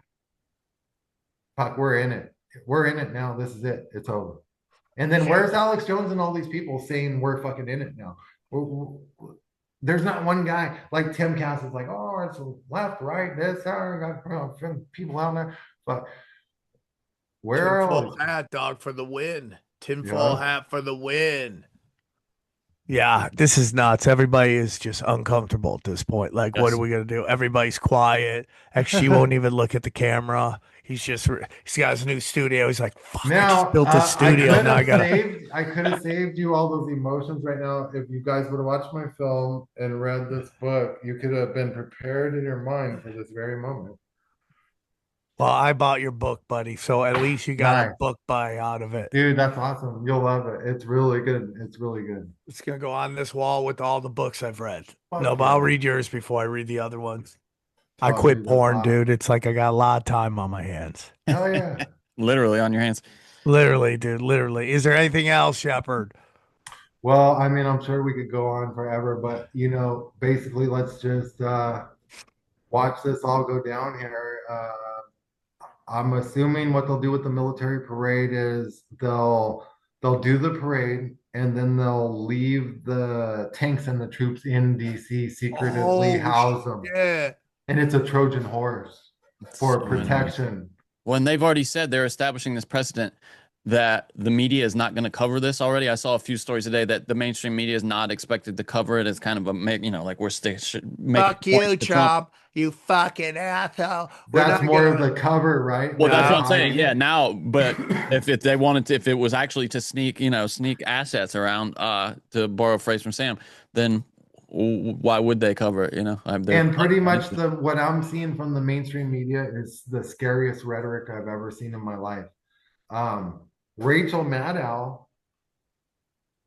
Fuck, we're in it. We're in it now. This is it. It's over. And then where's Alex Jones and all these people saying we're fucking in it now? There's not one guy like Tim Cass is like, oh, it's left, right, this, got people out there. But where are all Tinfoil hat, dog, for the win. Tinfoil Yeah. hat for the win. Yeah, this is nuts. Everybody is just uncomfortable at this point. Like, what Yes. are we gonna do? Everybody's quiet. Actually, he won't even look at the camera. He's got his new studio. He's like, fuck, I now? just built a studio. Now I gotta. I could have saved you all those emotions right now if you guys would have watched my film and read this book. You could have been prepared in your mind for this very moment. Well, I bought your book, buddy. So at least you got a Nice. book buy out of it. Dude, that's awesome. You'll love it. It's really good. It's really good. It's gonna go on this wall with all the books I've read. Fuck No, but yeah. I'll read yours before I read the other ones. I Oh, quit dude, that's porn, awesome. dude. It's like I got a lot of time on my hands. Hell yeah. Literally on your hands. Literally, dude. Literally. Is there anything else, Shepard? Well, I mean, I'm sure we could go on forever, but basically let's just watch this all go down here. I'm assuming what they'll do with the military parade is they'll do the parade and then they'll leave the tanks and the troops in DC, secretively house them. Yeah. And it's a Trojan horse for protection. When they've already said they're establishing this precedent that the media is not going to cover this already. I saw a few stories today that the mainstream media is not expected to cover it as kind of a, like we're Fuck you, Trump. You fucking asshole. That's more of the cover, right? Well, that's what I'm saying. Yeah, now, but if they wanted to, if it was actually to sneak assets around, to borrow a phrase from Sam, then why would they cover it? And pretty much what I'm seeing from the mainstream media is the scariest rhetoric I've ever seen in my life. Rachel Maddow,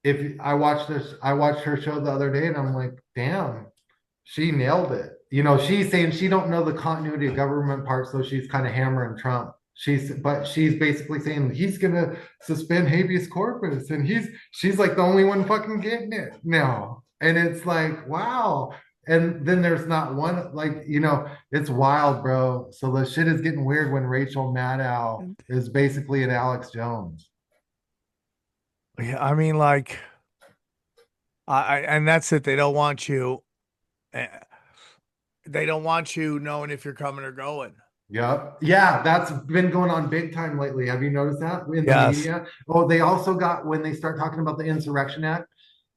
I watched her show the other day and I'm like, damn, she nailed it. She's saying she don't know the continuity of government part, so she's kind of hammering Trump. She's basically saying he's gonna suspend habeas corpus, and she's like the only one fucking getting it now. And it's like, wow. And then there's not one, it's wild, bro. So the shit is getting weird when Rachel Maddow is basically an Alex Jones. Yeah, I mean, like, and that's it. They don't want you. They don't want you knowing if you're coming or going. Yep. Yeah, that's been going on big time lately. Have you noticed that in the Yes. media? Oh, they also got, when they start talking about the Insurrection Act,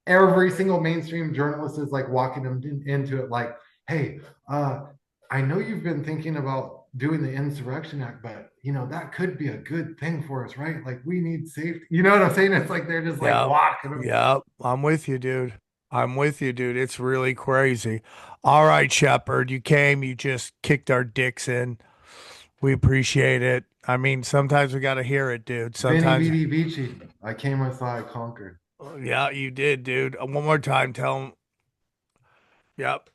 every single mainstream journalist is like walking them into it like, hey, I know you've been thinking about doing the Insurrection Act, but that could be a good thing for us, right? Like, we need safety. You know what I'm saying? It's like they're just like walking them. Yep. I'm with you, dude. It's really crazy. All right, Shepard, you came, you just kicked our dicks in. We appreciate it. I mean, sometimes we got to hear it, dude. Sometimes. Veni, Vidi, Vici. I came, I saw, I conquered. Yeah, you did, dude. One more time, tell them. Yep.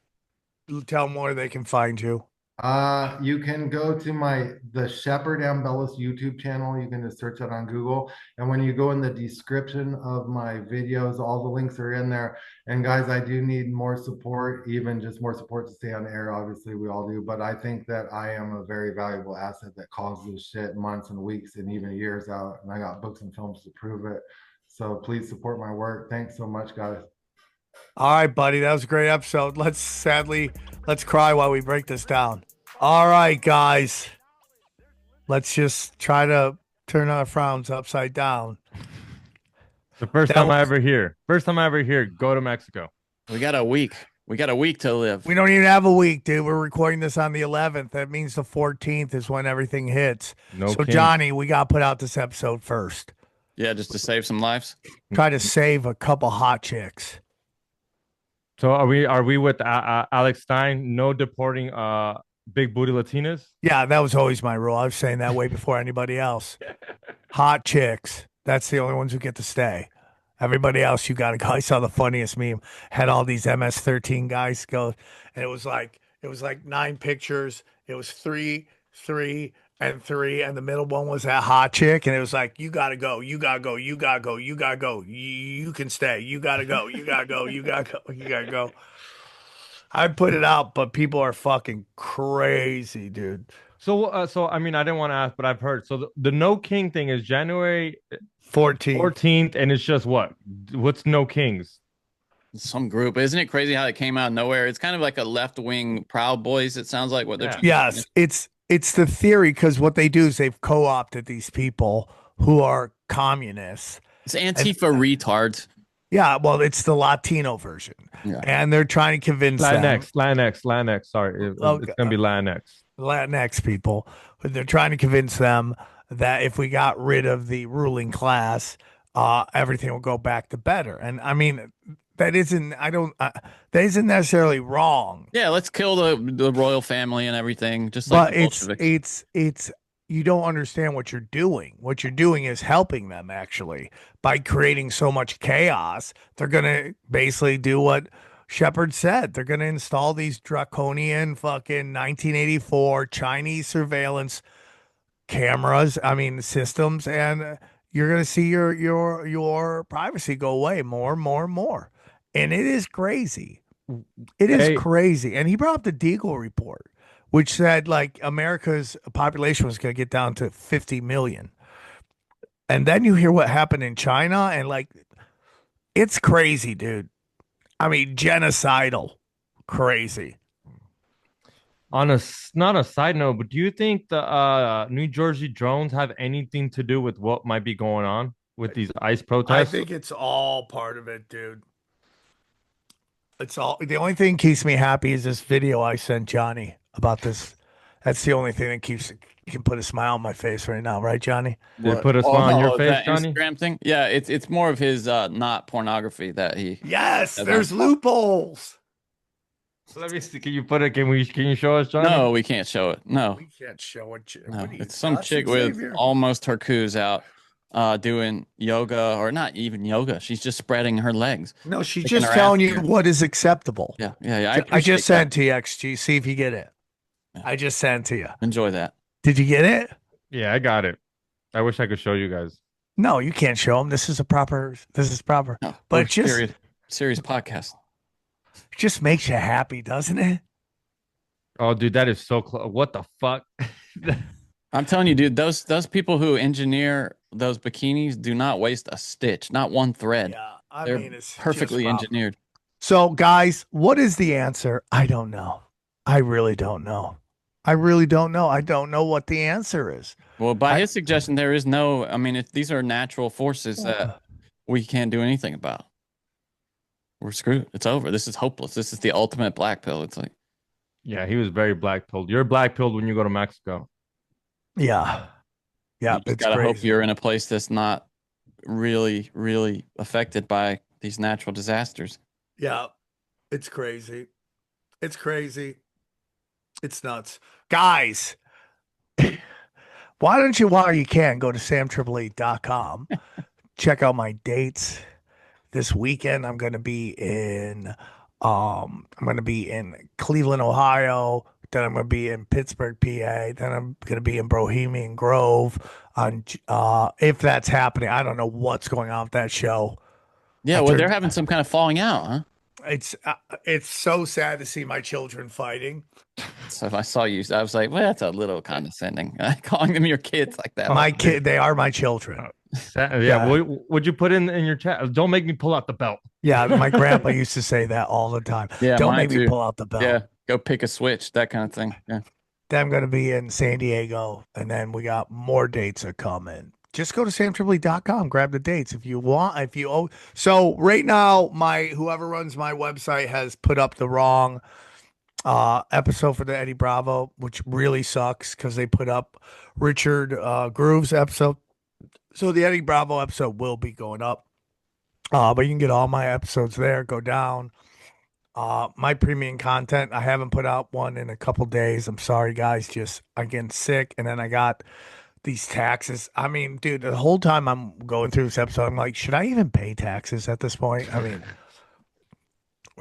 Tell them where they can find you. You can go to the Shepard Ambellas YouTube channel. You can just search that on Google. And when you go in the description of my videos, all the links are in there. And guys, I do need more support, even just more support to stay on air. Obviously, we all do. But I think that I am a very valuable asset that calls this shit months and weeks and even years out. And I got books and films to prove it. So please support my work. Thanks so much, guys. All right, buddy. That was a great episode. Let's cry while we break this down. All right, guys. Let's just try to turn our frowns upside down. The first time I ever hear, go to Mexico. We got a week. We got a week to live. We don't even have a week, dude. We're recording this on the 11th. That means the 14th is when everything hits. So, Johnny, we got to put out this episode first. Yeah, just to save some lives. Try to save a couple hot chicks. So are we with Alex Stein? No deporting big booty Latinas? Yeah, that was always my rule. I was saying that way before anybody else. Hot chicks. That's the only ones who get to stay. Everybody else, you got to go. I saw the funniest meme. Had all these MS-13 guys go, and it was like 9 pictures. It was 3, and 3, and the middle one was that hot chick, and it was like, you gotta go, you gotta go, you gotta go, you gotta go, you can stay, you gotta go, you gotta go, you gotta go, you gotta go. I put it out, but people are fucking crazy, dude. So I mean, I didn't want to ask, but I've heard. So the No King thing is January 14. 14th, and it's just what? What's No Kings? Some group. Isn't it crazy how it came out of nowhere? It's kind of like a left-wing Proud Boys. It sounds like what they're trying Yes, it's the theory, because what they do is they've co-opted these people who are communists. It's Antifa retards. Yeah, well, it's the Latino version, and they're trying to convince Latinx. Sorry, it's gonna be Latinx people. But they're trying to convince them that if we got rid of the ruling class, everything will go back to better. And I mean, that isn't necessarily wrong. Yeah, let's kill the royal family and everything. Just But like the Bolsheviks. it's you don't understand what you're doing. What you're doing is helping them, actually, by creating so much chaos. They're gonna basically do what Shepard said. They're gonna install these draconian fucking 1984 Chinese surveillance cameras. I mean, systems, and you're gonna see your privacy go away more and more and more. And it is crazy. It is crazy. And he brought up the Deagle report, which said like America's population was going to get down to 50 million. And then you hear what happened in China, and like, it's crazy, dude. I mean, genocidal, crazy. On a not a side note, but do you think the New Jersey drones have anything to do with what might be going on with these ICE protests? I think it's all part of it, dude. It's all, the only thing keeps me happy is this video I sent Johnny about this. That's the only thing that can put a smile on my face right now, right, Johnny? Did it put a smile on your face, that Johnny? Instagram thing? Yeah, it's more of his not pornography that he. Yes, there's loopholes. Let me see. Can you put it? Can you show us, Johnny? No, we can't show it. No, We can't show it. no. It's some chick with almost her coos out, doing yoga, or not even yoga. She's just spreading her legs. No, she's Taking just her telling ass you here. what is acceptable. Yeah. I just that. sent to you, XG. See if you get it. Yeah. I just sent to you. Enjoy that. Did you get it? Yeah, I got it. I wish I could show you guys. No, you can't show them. This is proper. No, But we're it just serious podcast. just makes you happy, doesn't it? Oh, dude, that is so close. What the fuck? I'm telling you, dude, those people who engineer those bikinis do not waste a stitch, not one thread. Yeah, I They're mean, it's perfectly just engineered. So, guys, what is the answer? I don't know. I really don't know. I don't know what the answer is. Well, by his suggestion, there is no. I mean, if these are natural forces that we can't do anything about, we're screwed. It's over. This is hopeless. This is the ultimate black pill. It's like, Yeah, he was very black pilled. You're black pilled when you go to Mexico. Yeah. Yeah, you just it's gotta crazy. hope you're in a place that's not really, really affected by these natural disasters. Yeah, it's crazy. It's crazy. It's nuts. Guys, why don't you, while you can, go to samtripoli.com. Check out my dates. This weekend I'm going to be in Cleveland, Ohio. Then I'm going to be in Pittsburgh, PA. Then I'm going to be in Bohemian Grove. On if that's happening, I don't know what's going on with that show. Yeah, well, they're having some kind of falling out, huh? It's so sad to see my children fighting. So if I saw you, I was like, well, that's a little condescending. Calling them your kids like that. My kid, they are my children. Yeah. Would you put in your chat? Don't make me pull out the belt. Yeah, my grandpa used to say that all the time. Yeah, don't mine make me too. pull out the belt. Yeah, go pick a switch, that kind of thing. Yeah. Then I'm going to be in San Diego, and then we got more dates are coming. Just go to samtripoli.com, grab the dates if you want. So right now, whoever runs my website has put up the wrong episode for the Eddie Bravo, which really sucks because they put up Richard Groove's episode. So the Eddie Bravo episode will be going up. But you can get all my episodes there. Go down. My premium content, I haven't put out one in a couple days. I'm sorry, guys. Just I'm getting sick, and then I got these taxes. I mean, dude, the whole time I'm going through this episode, I'm like, should I even pay taxes at this point? I mean,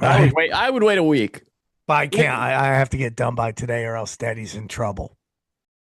I would wait a week. but I can't. I have to get done by today, or else Daddy's in trouble.